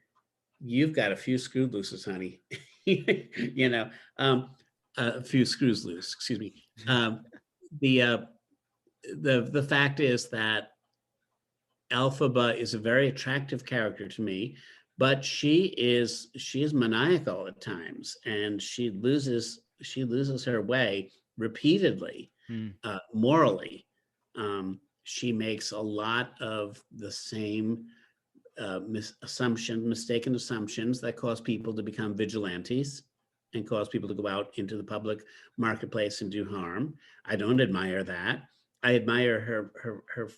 you've got a few screw looses, honey. you know, a few screws loose, excuse me. The uh, the fact is that Elphaba is a very attractive character to me, but she is maniacal at times, and she loses her way repeatedly, Hmm. morally. She makes a lot of the same mistaken assumptions that cause people to become vigilantes and cause people to go out into the public marketplace and do harm. I don't admire that. I admire her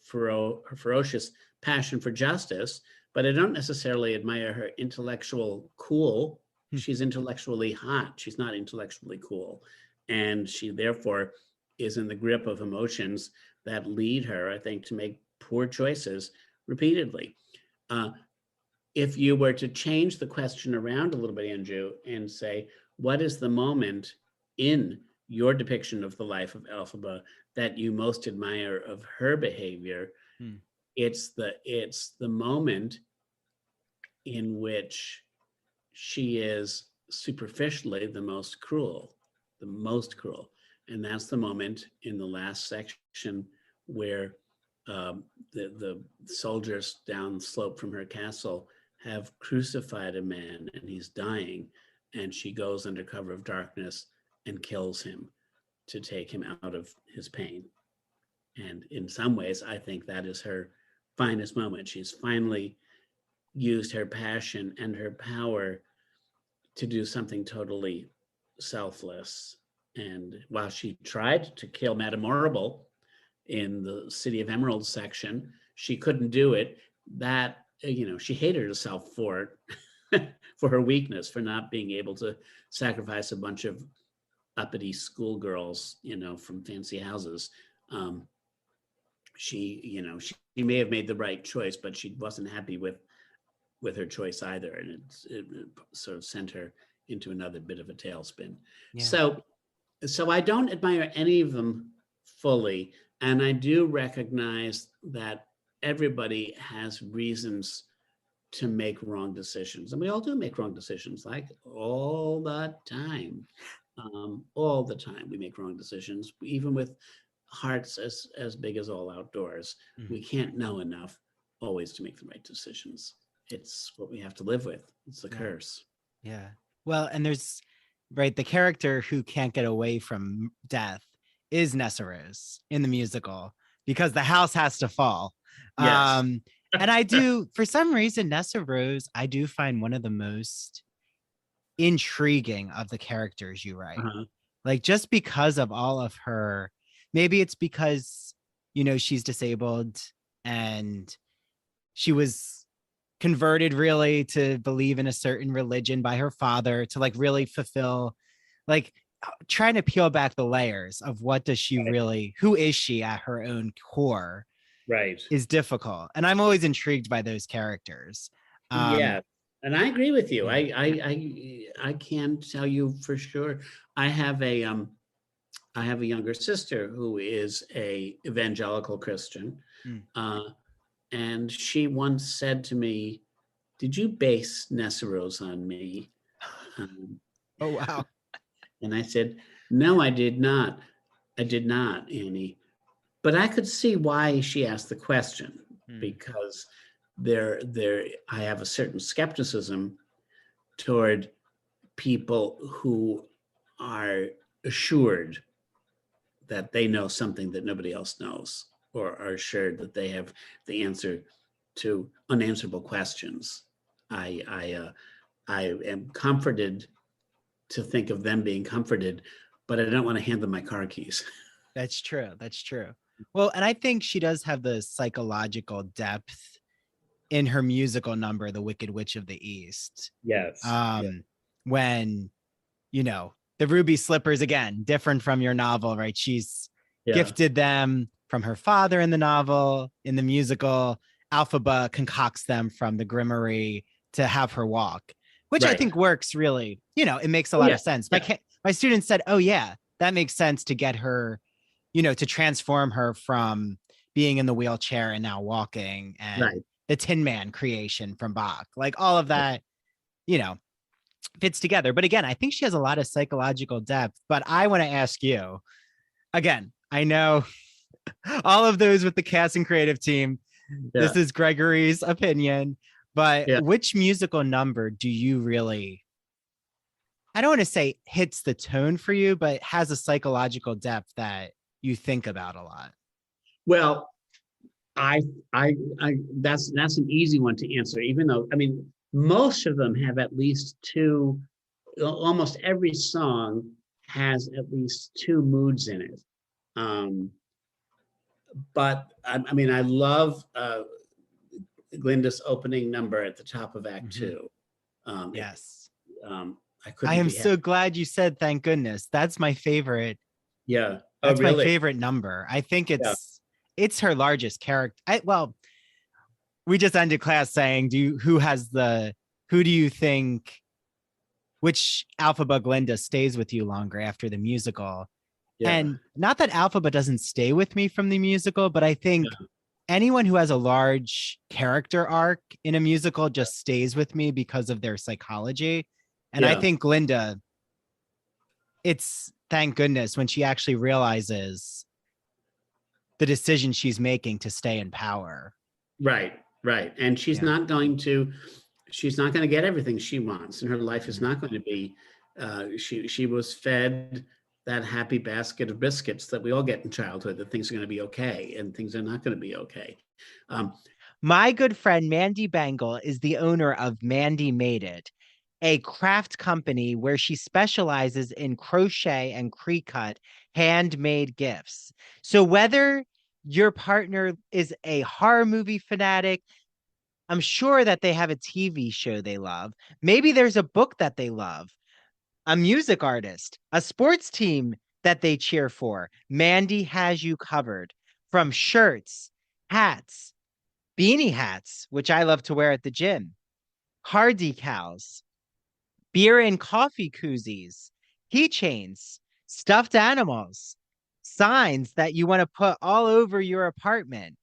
ferocious passion for justice, but I don't necessarily admire her intellectual cool. Hmm. She's intellectually hot. She's not intellectually cool. And she therefore is in the grip of emotions that lead her, I think, to make poor choices repeatedly. Uh, if you were to change the question around a little bit, Andrew, and say, what is the moment in your depiction of the life of Elphaba that you most admire of her behavior? Hmm. It's the moment in which she is superficially the most cruel. And that's the moment in the last section where the soldiers down the slope from her castle have crucified a man and he's dying. And she goes under cover of darkness and kills him to take him out of his pain. And in some ways, I think that is her finest moment. She's finally used her passion and her power to do something totally selfless. And while she tried to kill Madame Horrible in the City of Emeralds section, she couldn't do it. That, she hated herself for it, for her weakness, for not being able to sacrifice a bunch of uppity schoolgirls, from fancy houses. She may have made the right choice, but she wasn't happy with her choice either, and it sort of sent her into another bit of a tailspin. Yeah. So I don't admire any of them fully, and I do recognize that everybody has reasons to make wrong decisions, and we all do make wrong decisions, like all the time. All the time we make wrong decisions, even with hearts as big as all outdoors. Mhm. We can't know enough always to make the right decisions. It's what we have to live with. It's the curse. Yeah. Well, and there's right, the character who can't get away from death is Nessa Rose in the musical because the house has to fall. Yes. And I do, for some reason, Nessa Rose, I do find one of the most intriguing of the characters you write. Uh-huh. Like just because of all of her, maybe it's because, she's disabled and she was converted really to believe in a certain religion by her father to like really fulfill, like trying to peel back the layers of what does she really, who is she at her own core, Right. is difficult. And I'm always intrigued by those characters. Yeah. And I agree with you. Yeah. I can tell you for sure. I have a younger sister who is a evangelical Christian. Mm. And she once said to me, "Did you base Nessa Rose on me?" Um, Oh, wow. and I said, "No, I did not. I did not, Annie." But I could see why she asked the question, Mm. because I have a certain skepticism toward people who are assured that they know something that nobody else knows, or are assured that they have the answer to unanswerable questions. I am comforted to think of them being comforted, but I don't want to hand them my car keys. That's true. That's true. Well, and I think she does have the psychological depth in her musical number, The Wicked Witch of the East. Yes. Yeah. When, the ruby slippers, again, different from your novel, right? She's Yeah. gifted them from her father in the novel. In the musical, Alphaba concocts them from the grimoire to have her walk, which I Right. think works really. It makes a Oh lot yeah. of sense. Yeah. My students said, "Oh yeah, that makes sense to get her, to transform her from being in the wheelchair and now walking, and Right. the Tin Man creation from Bach, like all of that, you know, fits together." But again, I think she has a lot of psychological depth. But I want to ask you again. I know all of those with the cast and creative team. This Yeah. is Gregory's opinion, but Yeah. which musical number do you really, I don't want to say hits the tone for you, but has a psychological depth that you think about a lot? Well, I, that's an easy one to answer, even though, I mean, most of them have at least two, almost every song has at least two moods in it. Um, but I mean, I love Glinda's opening number at the top of Act Mm-hmm. Two. It, Yes. I I couldn't am be happy. so glad you said thank goodness. That's my favorite. Yeah. Oh, That's my really? favorite number. I think Yeah. it's her largest character. Well, we just ended class saying, who do you think, which Alphaba Glinda stays with you longer after the musical? Yeah. And not that Alphaba doesn't stay with me from the musical, but I think Yeah. anyone who has a large character arc in a musical just stays with me because of their psychology. And I Yeah. think Glinda, it's thank goodness when she actually realizes the decision she's making to stay in power. Right. Right. And Yeah. she's not going to get everything she wants, and her life is Mhm. not going to be. She was fed that happy basket of biscuits that we all get in childhood, that things are going to be okay and things are not going to be okay. Um, My good friend Mandy Bangle is the owner of Mandy Made It, a craft company where she specializes in crochet and pre-cut handmade gifts. So whether your partner is a horror movie fanatic, I'm sure that they have a TV show they love. Maybe there's a book that they love, a music artist, a sports team that they cheer for. Mandy has you covered, from shirts, hats, beanie hats, which I love to wear at the gym, car decals, beer and coffee koozies, keychains, stuffed animals, signs that you want to put all over your apartment.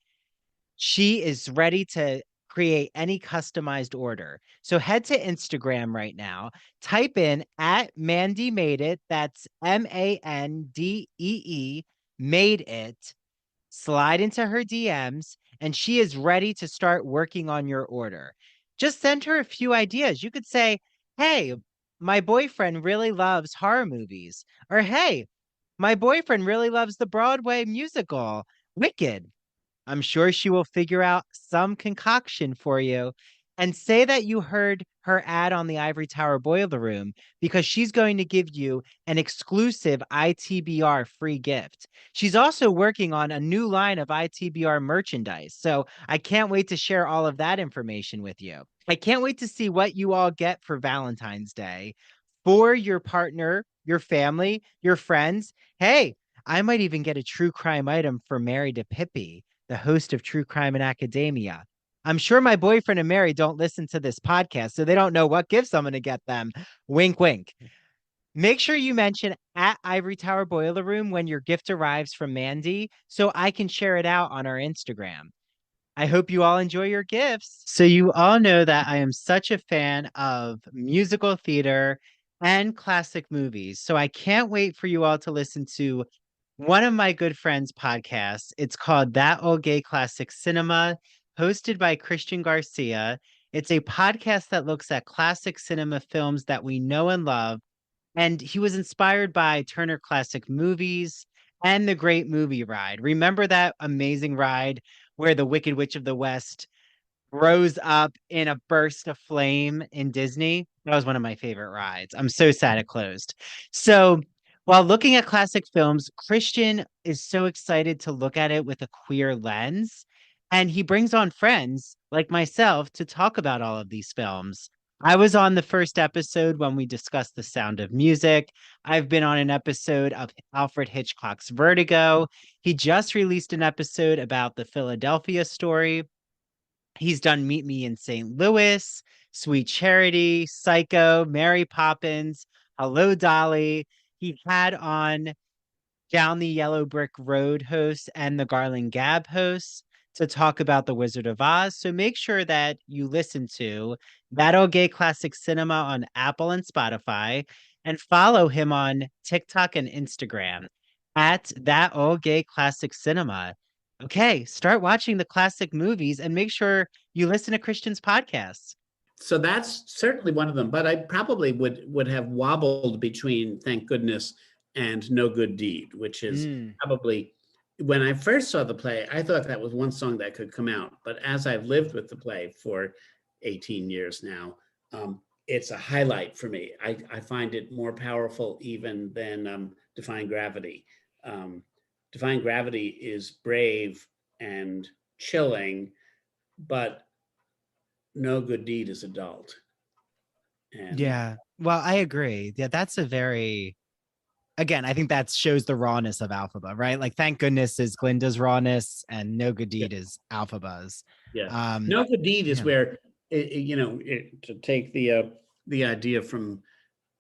She is ready to create any customized order. So head to Instagram right now, type in at Mandy Made It. That's Mandee, made it. Slide into her DMs, and she is ready to start working on your order. Just send her a few ideas. You could say, "Hey, my boyfriend really loves horror movies." Or, "Hey, my boyfriend really loves the Broadway musical, Wicked." I'm sure she will figure out some concoction for you, and say that you heard her ad on the Ivory Tower Boiler Room, because she's going to give you an exclusive ITBR free gift. She's also working on a new line of ITBR merchandise, so I can't wait to share all of that information with you. I can't wait to see what you all get for Valentine's Day for your partner, your family, your friends. Hey, I might even get a true crime item for Mary DePippi, the host of True Crime in Academia. I'm sure my boyfriend and Mary don't listen to this podcast, so they don't know what gifts I'm going to get them. Wink, wink. Make sure you mention at Ivory Tower Boiler Room when your gift arrives from Mandy so I can share it out on our Instagram. I hope you all enjoy your gifts. So, you all know that I am such a fan of musical theater and classic movies. So, I can't wait for you all to listen to one of my good friends' podcasts. It's called That Old Gay Classic Cinema, hosted by Christian Garcia. It's a podcast that looks at classic cinema films that we know and love. And he was inspired by Turner Classic Movies and The Great Movie Ride. Remember that amazing ride where the Wicked Witch of the West rose up in a burst of flame in Disney? That was one of my favorite rides. I'm so sad it closed. So, while looking at classic films, Christian is so excited to look at it with a queer lens. And he brings on friends like myself to talk about all of these films. I was on the first episode when we discussed The Sound of Music. I've been on an episode of Alfred Hitchcock's Vertigo. He just released an episode about the Philadelphia story. He's done Meet Me in St. Louis, Sweet Charity, Psycho, Mary Poppins, Hello Dolly. He had on Down the Yellow Brick Road hosts and the Garland Gab hosts to talk about The Wizard of Oz. So make sure that you listen to That Old Gay Classic Cinema on Apple and Spotify and follow him on TikTok and Instagram at That Old Gay Classic Cinema. Okay, start watching the classic movies and make sure you listen to Christian's podcasts. So that's certainly one of them, but I probably would have wobbled between Thank Goodness and No Good Deed, which is probably, when I first saw the play, I thought that was one song that could come out. But as I've lived with the play for 18 years now, it's a highlight for me. I find it more powerful even than Defying Gravity. Defying Gravity is brave and chilling, but No Good Deed is adult. And Yeah. Well, I agree. Yeah, that's a very, again, I think that shows the rawness of Alphaba, right? Like, thank goodness is Glinda's rawness, and No Good yeah, Deed is Alphaba's. yeah. Um, No Good Deed is yeah. where to take the idea from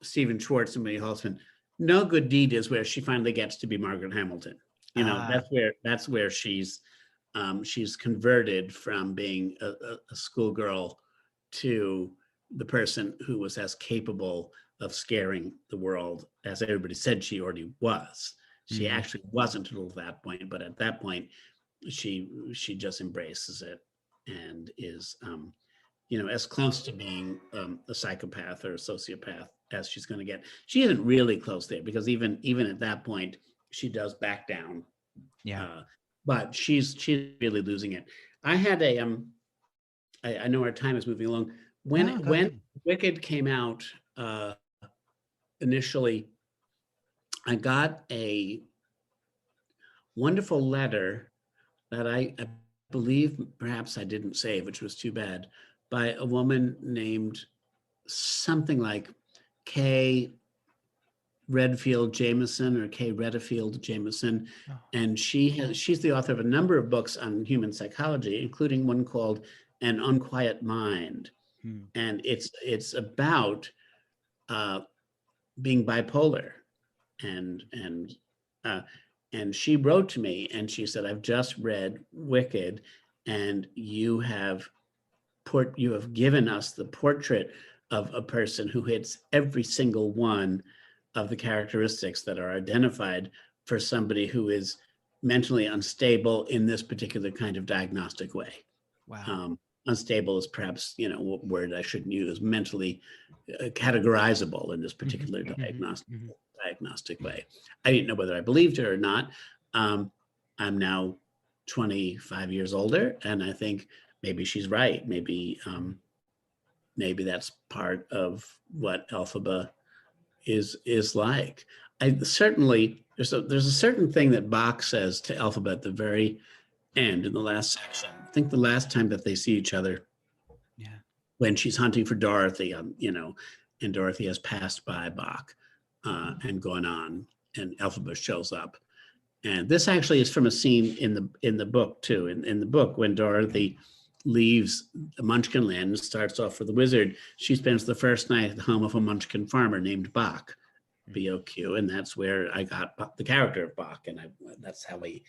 Stephen Schwartz and Minnie Halsman. No Good Deed is where she finally gets to be Margaret Hamilton. Ah, That's where she's converted from being a schoolgirl to the person who was as capable of scaring the world as everybody said she already was. She mm, actually wasn't until that point, but at that point, she just embraces it and is as close to being a psychopath or a sociopath as she's going to get. She isn't really close there because even at that point, she does back down, yeah. but she's really losing it. I had I know our time is moving along. No, go When ahead. Wicked came out initially, I got a wonderful letter that I believe perhaps I didn't save, which was too bad, by a woman named something like Kay Redfield Jameson or Kay Redfield Jameson. Oh, And she's the author of a number of books on human psychology, including one called An Unquiet Mind. hmm. And it's about being bipolar. And uh, and she wrote to me and she said, I've just read Wicked, and you have given us the portrait of a person who hits every single one of the characteristics that are identified for somebody who is mentally unstable in this particular kind of diagnostic way. Wow. Um, Unstable is perhaps a word I shouldn't use. Mentally categorizable in this Hmm, particular hmm, hmm. diagnostic way. I didn't know whether I believed her or not. I'm now 25 years older, and I think maybe she's right. Maybe that's part of what Elphaba is like. I certainly there's a certain thing that Bach says to Elphaba at the very end in the last section. I think the last time that they see each other, Yeah. when she's hunting for Dorothy, and Dorothy has passed by Bach and gone on, and Elphaba shows up. And this actually is from a scene in the book too. In the book, when Dorothy leaves Munchkinland and starts off for the wizard, she spends the first night at the home of a Munchkin farmer named Bach, BOQ, and that's where I got the character of Bach, and that's how he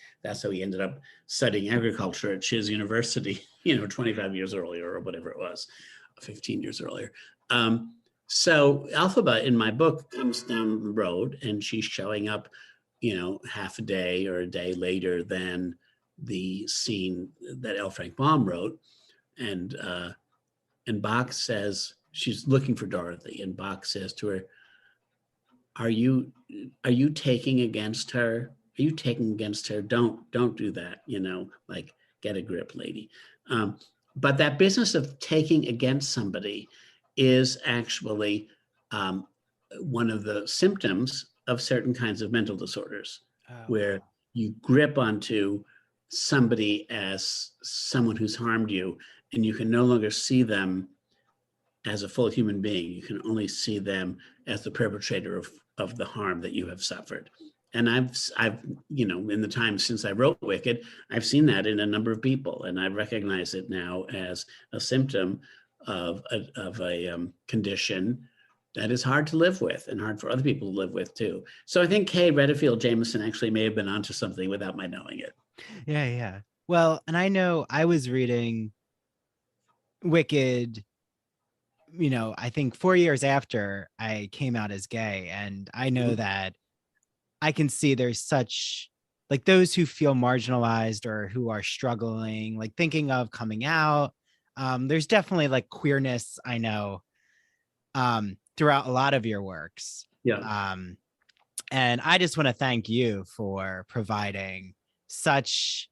ended up studying agriculture at Chiz University, 25 years earlier or whatever it was, 15 years earlier. So Elphaba in my book comes down the road, and she's showing up, half a day or a day later than the scene that L. Frank Baum wrote, and Bach says she's looking for Dorothy, and Bach says to her, are you taking against her? Are you taking against her? Don't do that. Like, get a grip, lady. But that business of taking against somebody is actually one of the symptoms of certain kinds of mental disorders, Oh, where wow. you grip onto somebody as someone who's harmed you, and you can no longer see them as a full human being. You can only see them as the perpetrator of the harm that you have suffered. And I've, in the time since I wrote Wicked, I've seen that in a number of people, and I recognize it now as a symptom of a condition that is hard to live with and hard for other people to live with too. So I think Kay Redfield Jamison actually may have been onto something without my knowing it. Yeah. Well, and I know I was reading Wicked, I think 4 years after I came out as gay. And I know that I can see there's such, like, those who feel marginalized or who are struggling, like thinking of coming out. There's definitely like queerness, I know, throughout a lot of your works. Yeah. And I just want to thank you for providing such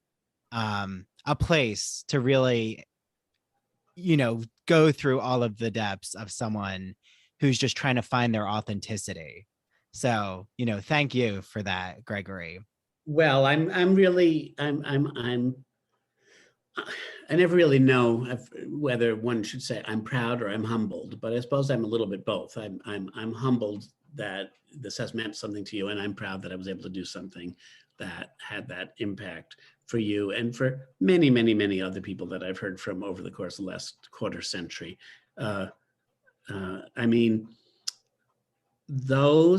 a place to really, go through all of the depths of someone who's just trying to find their authenticity. So, thank you for that, Gregory. Well, I never really know whether one should say I'm proud or I'm humbled, but I suppose I'm a little bit both. I'm humbled that this has meant something to you, and I'm proud that I was able to do something that had that impact for you and for many, many, many other people that I've heard from over the course of the last quarter century. I mean, two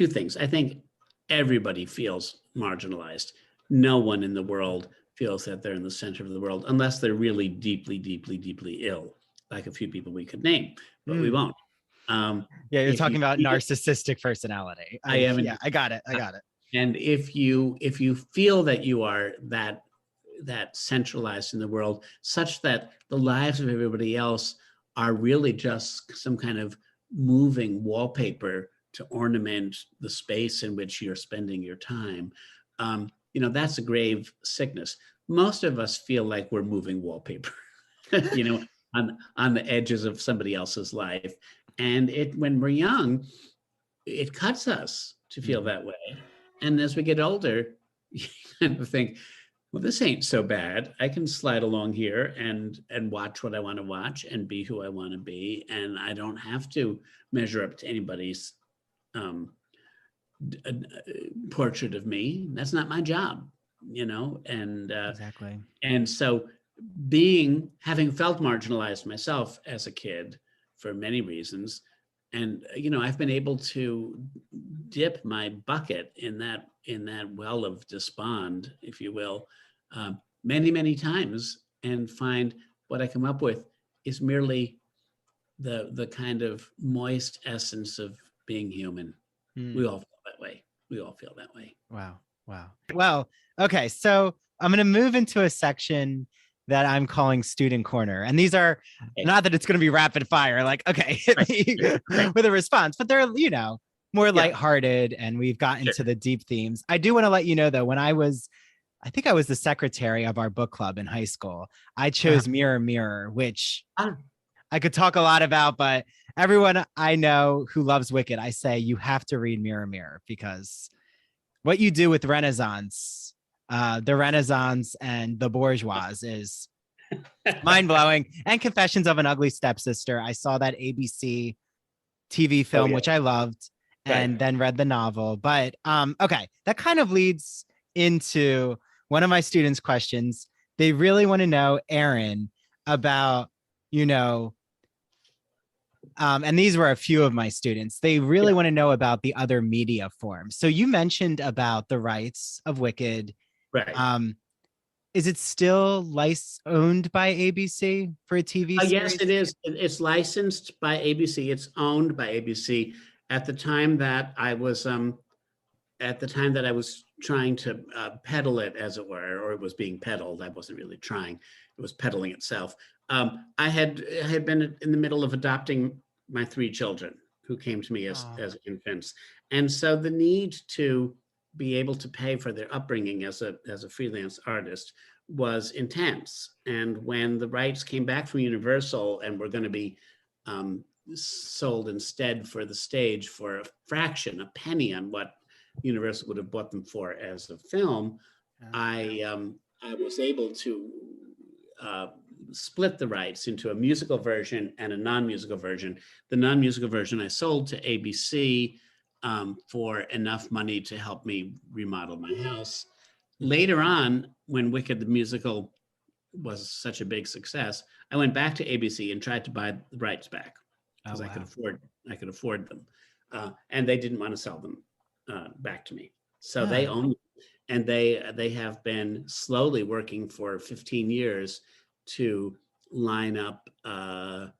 things. I think everybody feels marginalized. No one in the world feels that they're in the center of the world unless they're really deeply, deeply, deeply ill, like a few people we could name, but we won't. Yeah, you're talking about narcissistic personality. I am. Yeah, I got it. And if you feel that you are that centralized in the world, such that the lives of everybody else are really just some kind of moving wallpaper to ornament the space in which you're spending your time, that's a grave sickness. Most of us feel like we're moving wallpaper, on the edges of somebody else's life. And when we're young, it cuts us to feel that way. And as we get older, you kind of think, well, this ain't so bad. I can slide along here and watch what I want to watch and be who I want to be. And I don't have to measure up to anybody's portrait of me. That's not my job, and Exactly. And so having felt marginalized myself as a kid for many reasons, and I've been able to dip my bucket in that well of despond, if you will, many, many times, and find what I come up with is merely the kind of moist essence of being human. We all feel that way. Wow. Well, okay. So I'm going to move into a section that I'm calling Student Corner. And these are not that it's going to be rapid fire, like, okay, hit me with a response, but they're, more lighthearted, and we've gotten into the deep themes. I do want to let you know, though, I think I was the secretary of our book club in high school. I chose Mirror, Mirror, which I could talk a lot about, but everyone I know who loves Wicked, I say you have to read Mirror, Mirror, because what you do with Renaissance, the Renaissance and the bourgeois is mind-blowing. And Confessions of an Ugly Stepsister. I saw that ABC TV film, which I loved, and then read the novel. But okay, that kind of leads into one of my students' questions. They really want to know, Aaron, about, and these were a few of my students. They really want to know about the other media forms. So you mentioned about the rights of Wicked. Right. Is it still owned by ABC for a TV series? Yes, it is. It's licensed by ABC. It's owned by ABC. At the time that I was trying to peddle it, as it were, or it was being peddled. I wasn't really trying; it was peddling itself. I had been in the middle of adopting my 3 children, who came to me as infants, and so the need to be able to pay for their upbringing as a freelance artist was intense. And when the rights came back from Universal and were going to be sold instead for the stage for a fraction, a penny on what Universal would have bought them for as a film, I was able to split the rights into a musical version and a non-musical version. The non-musical version I sold to ABC for enough money to help me remodel my house. Later on, when Wicked the musical was such a big success, I went back to ABC and tried to buy the rights back because I could afford them, and they didn't want to sell them back to me. So they own them, and they have been slowly working for 15 years to line up a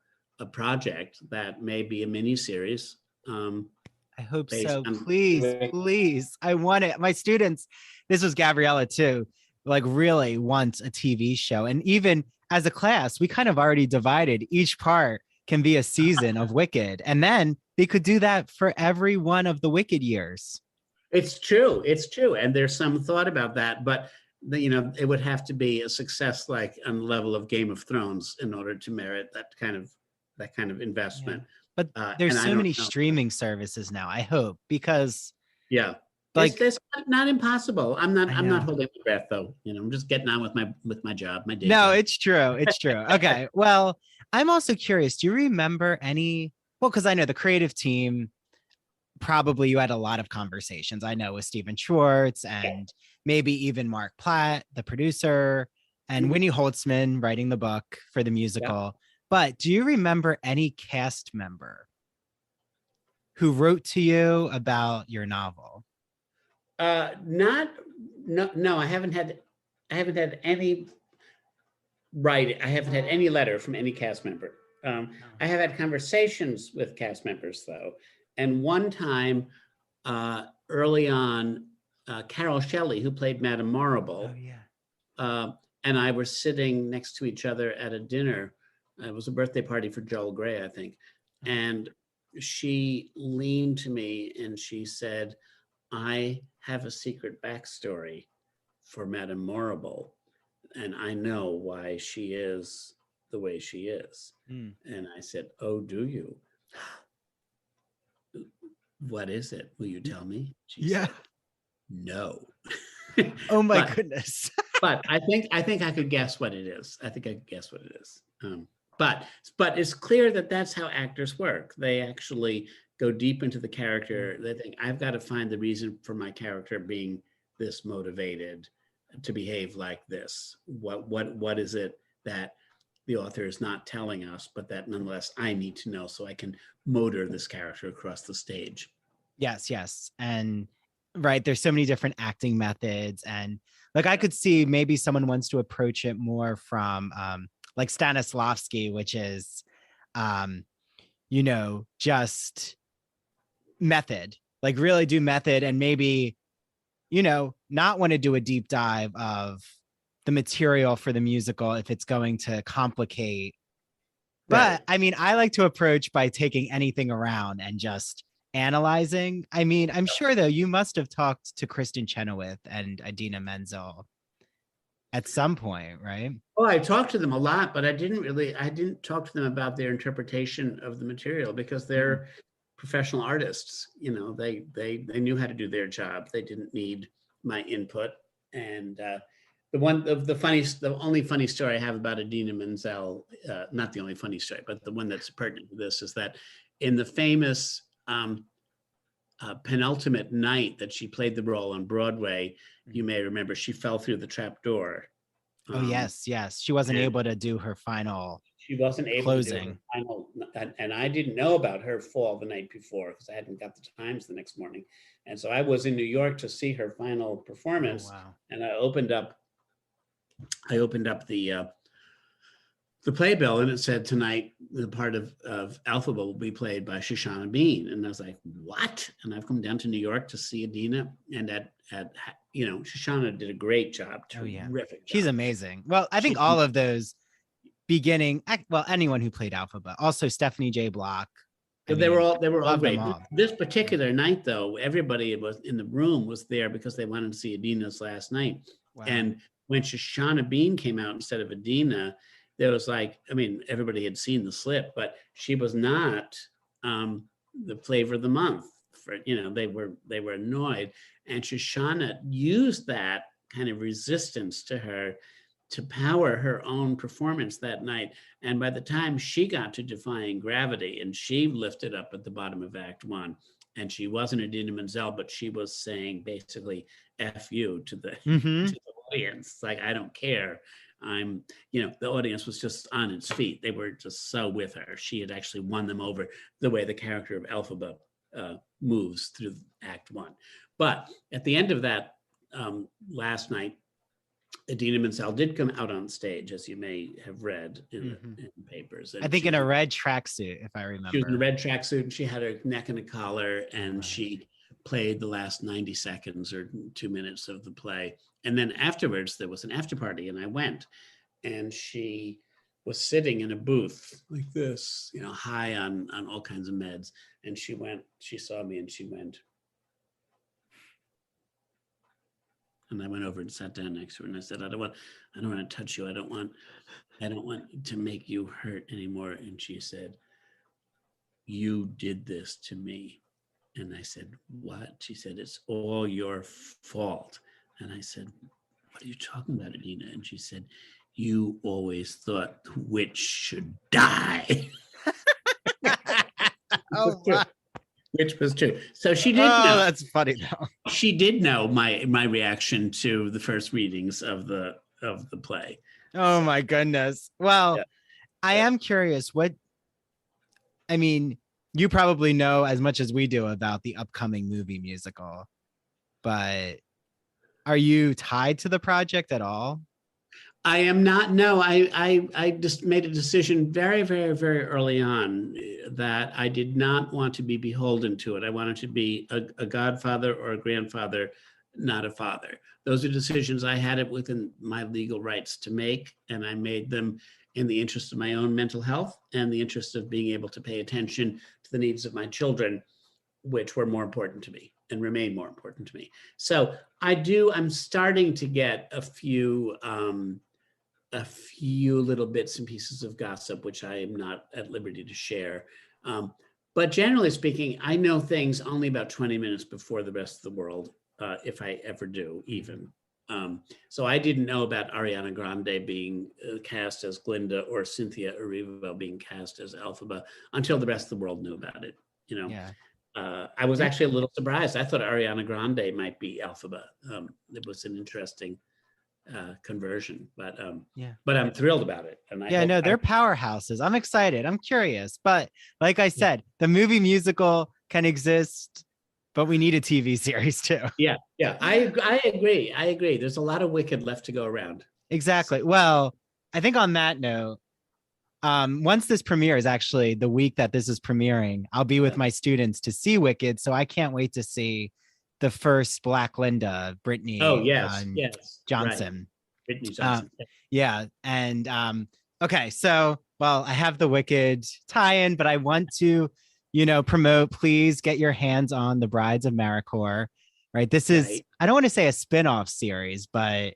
project that may be a mini series. I hope so. Please, please. I want it. My students, this was Gabriella too, like really want a TV show. And even as a class, we kind of already divided. Each part can be a season of Wicked. And then they could do that for every one of the Wicked years. It's true. It's true. And there's some thought about that, but it would have to be a success like on the level of Game of Thrones in order to merit that kind of investment. Yeah. But there's so many streaming services now, I hope, because like it's not impossible. I'm not holding my breath though. I'm just getting on with my job, my day. No, it's true. It's true. Okay. Well, I'm also curious. Do you remember any? Well, because I know the creative team, probably you had a lot of conversations. I know with Stephen Schwartz and maybe even Mark Platt, the producer, and Winnie Holtzman writing the book for the musical. Yeah. But do you remember any cast member who wrote to you about your novel? No, I haven't had any writing. I haven't had any letter from any cast member. I have had conversations with cast members though. And one time early on, Carol Shelley, who played Madame Marrable, and I were sitting next to each other at a dinner. It was a birthday party for Joel Grey, I think. And she leaned to me and she said, I have a secret backstory for Madame Marrable, and I know why she is the way she is. And I said, oh, do you? What is it? Will you tell me? She said, no. Oh my goodness. But I think I could guess what it is. But it's clear that that's how actors work. They actually go deep into the character. They think, I've got to find the reason for my character being this motivated to behave like this. What is it that the author is not telling us, but that nonetheless I need to know so I can motor this character across the stage. Yes. And right, there's so many different acting methods. And like I could see maybe someone wants to approach it more from like Stanislavski, which is, just method, like really do method and maybe, not want to do a deep dive of the material for the musical if it's going to complicate. But I mean, I like to approach by taking anything around and just analyzing. I mean, I'm sure though, you must have talked to Kristen Chenoweth and Idina Menzel at some point, right? Oh, I talked to them a lot, but I didn't talk to them about their interpretation of the material because they're professional artists. They knew how to do their job. They didn't need my input. And the only funny story I have about Idina Menzel, not the only funny story, but the one that's pertinent to this is that in the famous penultimate night that she played the role on Broadway, you may remember she fell through the trap door. Oh yes. She wasn't able to do her final. She wasn't able closing. to do her final, and I didn't know about her fall the night before because I hadn't got the Times the next morning, and so I was in New York to see her final performance. Oh, wow. And I opened up the playbill, and it said tonight the part of Alphaba will be played by Shoshana Bean, and I was like, what? And I've come down to New York to see Idina, and Shoshana did a great job. Terrific. She's amazing. Well, I think all of those beginning, well, anyone who played Alphaba, also Stephanie J. Block. They were all great. This particular night, though, everybody was in the room was there because they wanted to see Idina's last night. Wow. And when Shoshana Bean came out instead of Idina, there was everybody had seen the slip, but she was not the flavor of the month. They were annoyed, and Shoshana used that kind of resistance to her to power her own performance that night. And by the time she got to Defying Gravity and she lifted up at the bottom of Act One, and she wasn't Idina Menzel, but she was saying basically F you to the, Mm-hmm. to the audience. Like, I don't care. The audience was just on its feet. They were just so with her. She had actually won them over the way the character of Elphaba moves through Act One. But at the end of that last night, Idina Menzel did come out on stage, as you may have read in the papers. And I think in a red tracksuit, if I remember. She was in a red tracksuit, and she had her neck in a collar, and she played the last 90 seconds or 2 minutes of the play. And then afterwards, there was an after party, and I went, and she was sitting in a booth like this, high on all kinds of meds. And she saw me, and she went. And I went over and sat down next to her, and I said, I don't want to touch you. I don't want to make you hurt anymore. And she said, you did this to me. And I said, what? She said, it's all your fault. And I said, what are you talking about, Idina? And she said, you always thought the witch should die. Oh, wow. Which was true. So she did know. know. That's funny though. She did know my reaction to the first readings of the play. Oh my goodness. Well, I am curious. You probably know as much as we do about the upcoming movie musical, but are you tied to the project at all? I am not. No, I just made a decision very, very, very early on that I did not want to be beholden to it. I wanted to be a godfather or a grandfather, not a father. Those are decisions I had it within my legal rights to make, and I made them in the interest of my own mental health and the interest of being able to pay attention to the needs of my children, which were more important to me and remain more important to me. So I'm starting to get a few little bits and pieces of gossip, which I am not at liberty to share. But generally speaking, I know things only about 20 minutes before the rest of the world, if I ever do even. So I didn't know about Ariana Grande being cast as Glinda or Cynthia Erivo being cast as Elphaba until the rest of the world knew about it. Yeah. I was actually a little surprised. I thought Ariana Grande might be Elphaba. It was an interesting conversion, but I'm thrilled about it. And they're powerhouses. I'm excited. I'm curious, but like I said, the movie musical can exist, but we need a TV series too. Yeah. I agree. There's a lot of Wicked left to go around. Exactly. Well, I think on that note, once this premieres, actually the week that this is premiering, I'll be with my students to see Wicked. So I can't wait to see the first Black Linda, Brittany. Johnson. Right. Brittany Johnson. Yeah. And okay, so I have the Wicked tie-in, but I want to, promote, please get your hands on The Brides of Maricourt. Right. This is, I don't want to say a spin-off series, but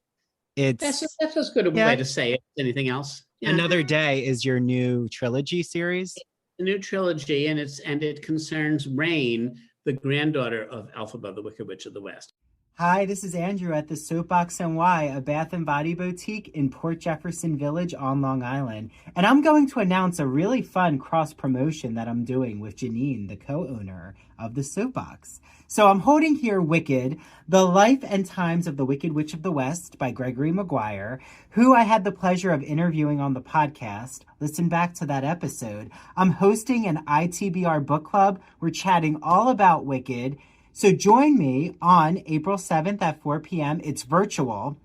it's that's as good a way to say it. Anything else? Yeah. Another Day is your new trilogy series. The new trilogy, and it concerns Rain, the granddaughter of Elphaba, the Wicked Witch of the West. Hi, this is Andrew at the Soapbox NY, a bath and body boutique in Port Jefferson Village on Long Island. And I'm going to announce a really fun cross-promotion that I'm doing with Janine, the co-owner of the Soapbox. So I'm holding here Wicked, The Life and Times of the Wicked Witch of the West by Gregory Maguire, who I had the pleasure of interviewing on the podcast. Listen back to that episode. I'm hosting an ITBR book club. We're chatting all about Wicked. So join me on April 7th at 4 p.m. It's virtual,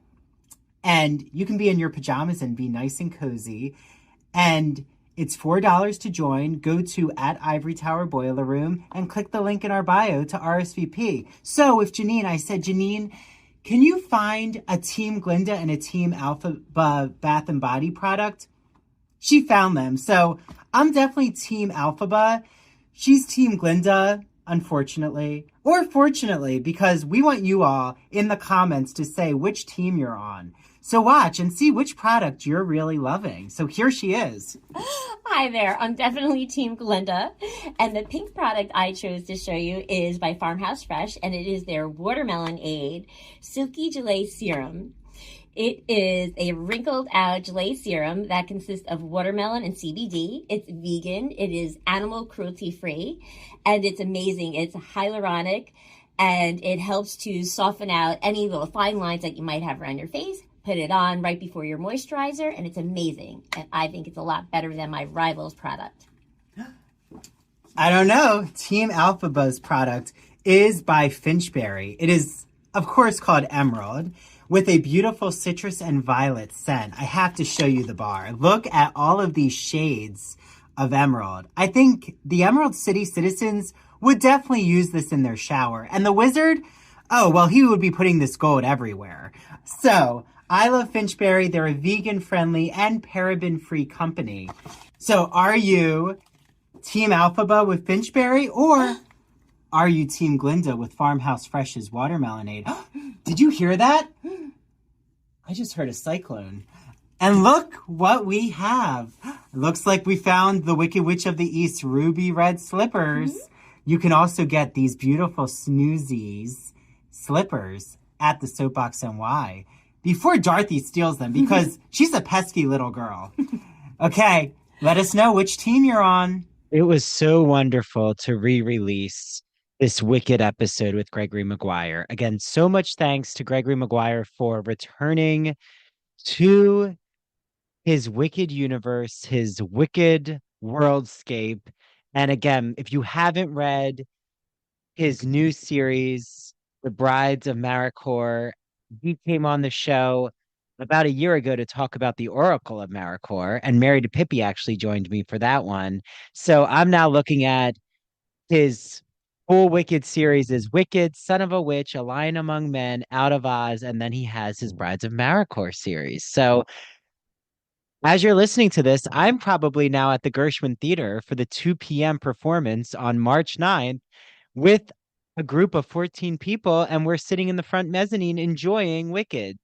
and you can be in your pajamas and be nice and cozy. And it's $4 to join. Go to @Ivory Tower Boiler Room and click the link in our bio to RSVP. So with Janine, I said, Janine, can you find a Team Glinda and a Team Elphaba Bath and Body product? She found them. So I'm definitely Team Elphaba. She's Team Glinda, unfortunately, or fortunately, because we want you all in the comments to say which team you're on. So watch and see which product you're really loving. So here she is. Hi there, I'm definitely Team Glinda, and the pink product I chose to show you is by Farmhouse Fresh, and it is their Watermelon Aid Silky Gelée Serum. It is a wrinkled out gelée serum that consists of watermelon and CBD. It's vegan. It is animal cruelty free, and it's amazing. It's hyaluronic, and it helps to soften out any little fine lines that you might have around your face. Put it on right before your moisturizer, and it's amazing. And I think it's a lot better than my rival's product. I don't know. Team Alphaba's product is by Finchberry. It is, of course, called Emerald, with a beautiful citrus and violet scent. I have to show you the bar. Look at all of these shades of emerald. I think the Emerald City citizens would definitely use this in their shower. And the wizard, oh, well, he would be putting this gold everywhere. So, I love Finchberry. They're a vegan-friendly and paraben-free company. So, are you Team Alphaba with Finchberry, or are you Team Glinda with Farmhouse Fresh's Watermelonade? Did you hear that? I just heard a cyclone. And look what we have. Looks like we found the Wicked Witch of the East ruby red slippers. You can also get these beautiful Snoozies slippers at the Soapbox NY before Dorothy steals them, because she's a pesky little girl. Okay, let us know which team you're on. It was so wonderful to re-release this Wicked episode with Gregory Maguire. Again, so much thanks to Gregory Maguire for returning to his Wicked universe, his Wicked worldscape. And again, if you haven't read his new series, The Brides of Maricourt, he came on the show about a year ago to talk about the Oracle of Maricourt, and Mary to Pippi actually joined me for that one. So I'm now looking at his full Wicked series is Wicked, Son of a Witch, A Lion Among Men, Out of Oz, and then he has his Brides of Maricourt series. So as you're listening to this, I'm probably now at the Gershwin Theater for the 2 p.m. performance on March 9th with a group of 14 people, and we're sitting in the front mezzanine enjoying Wicked.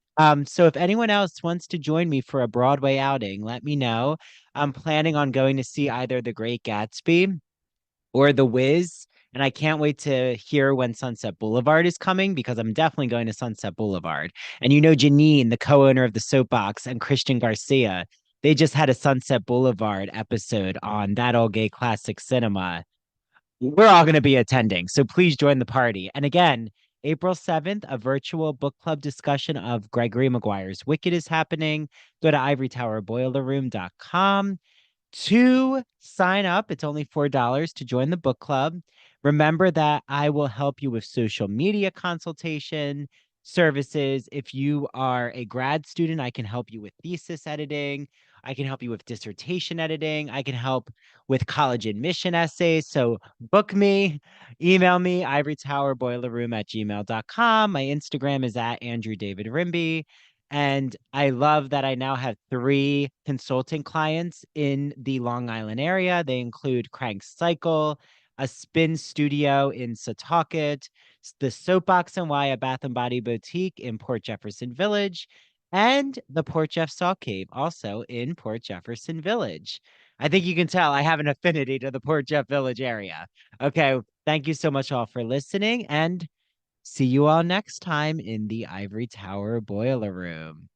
So if anyone else wants to join me for a Broadway outing, let me know. I'm planning on going to see either The Great Gatsby or The Wiz, and I can't wait to hear when Sunset Boulevard is coming, because I'm definitely going to Sunset Boulevard. And you know, Janine, the co-owner of the Soapbox, and Christian Garcia, they just had a Sunset Boulevard episode on That Old Gay Classic Cinema. We're all going to be attending, so please join the party. And again, April 7th, a virtual book club discussion of Gregory Maguire's Wicked is happening. Go to ivorytowerboilerroom.com to sign up. It's only $4 to join the book club. Remember that I will help you with social media consultation services. If you are a grad student, I can help you with thesis editing. I can help you with dissertation editing. I can help with college admission essays. So book me, email me, ivorytowerboilerroom@gmail.com. My Instagram is at Andrew David Rimby. And I love that I now have 3 consulting clients in the Long Island area. They include Crank Cycle, a spin studio in Setauket, the Soapbox NY, a Bath and Body boutique in Port Jefferson Village, and the Port Jeff Saw Cave, also in Port Jefferson Village. I think you can tell I have an affinity to the Port Jeff Village area. Okay, thank you so much all for listening, and see you all next time in the Ivory Tower Boiler Room.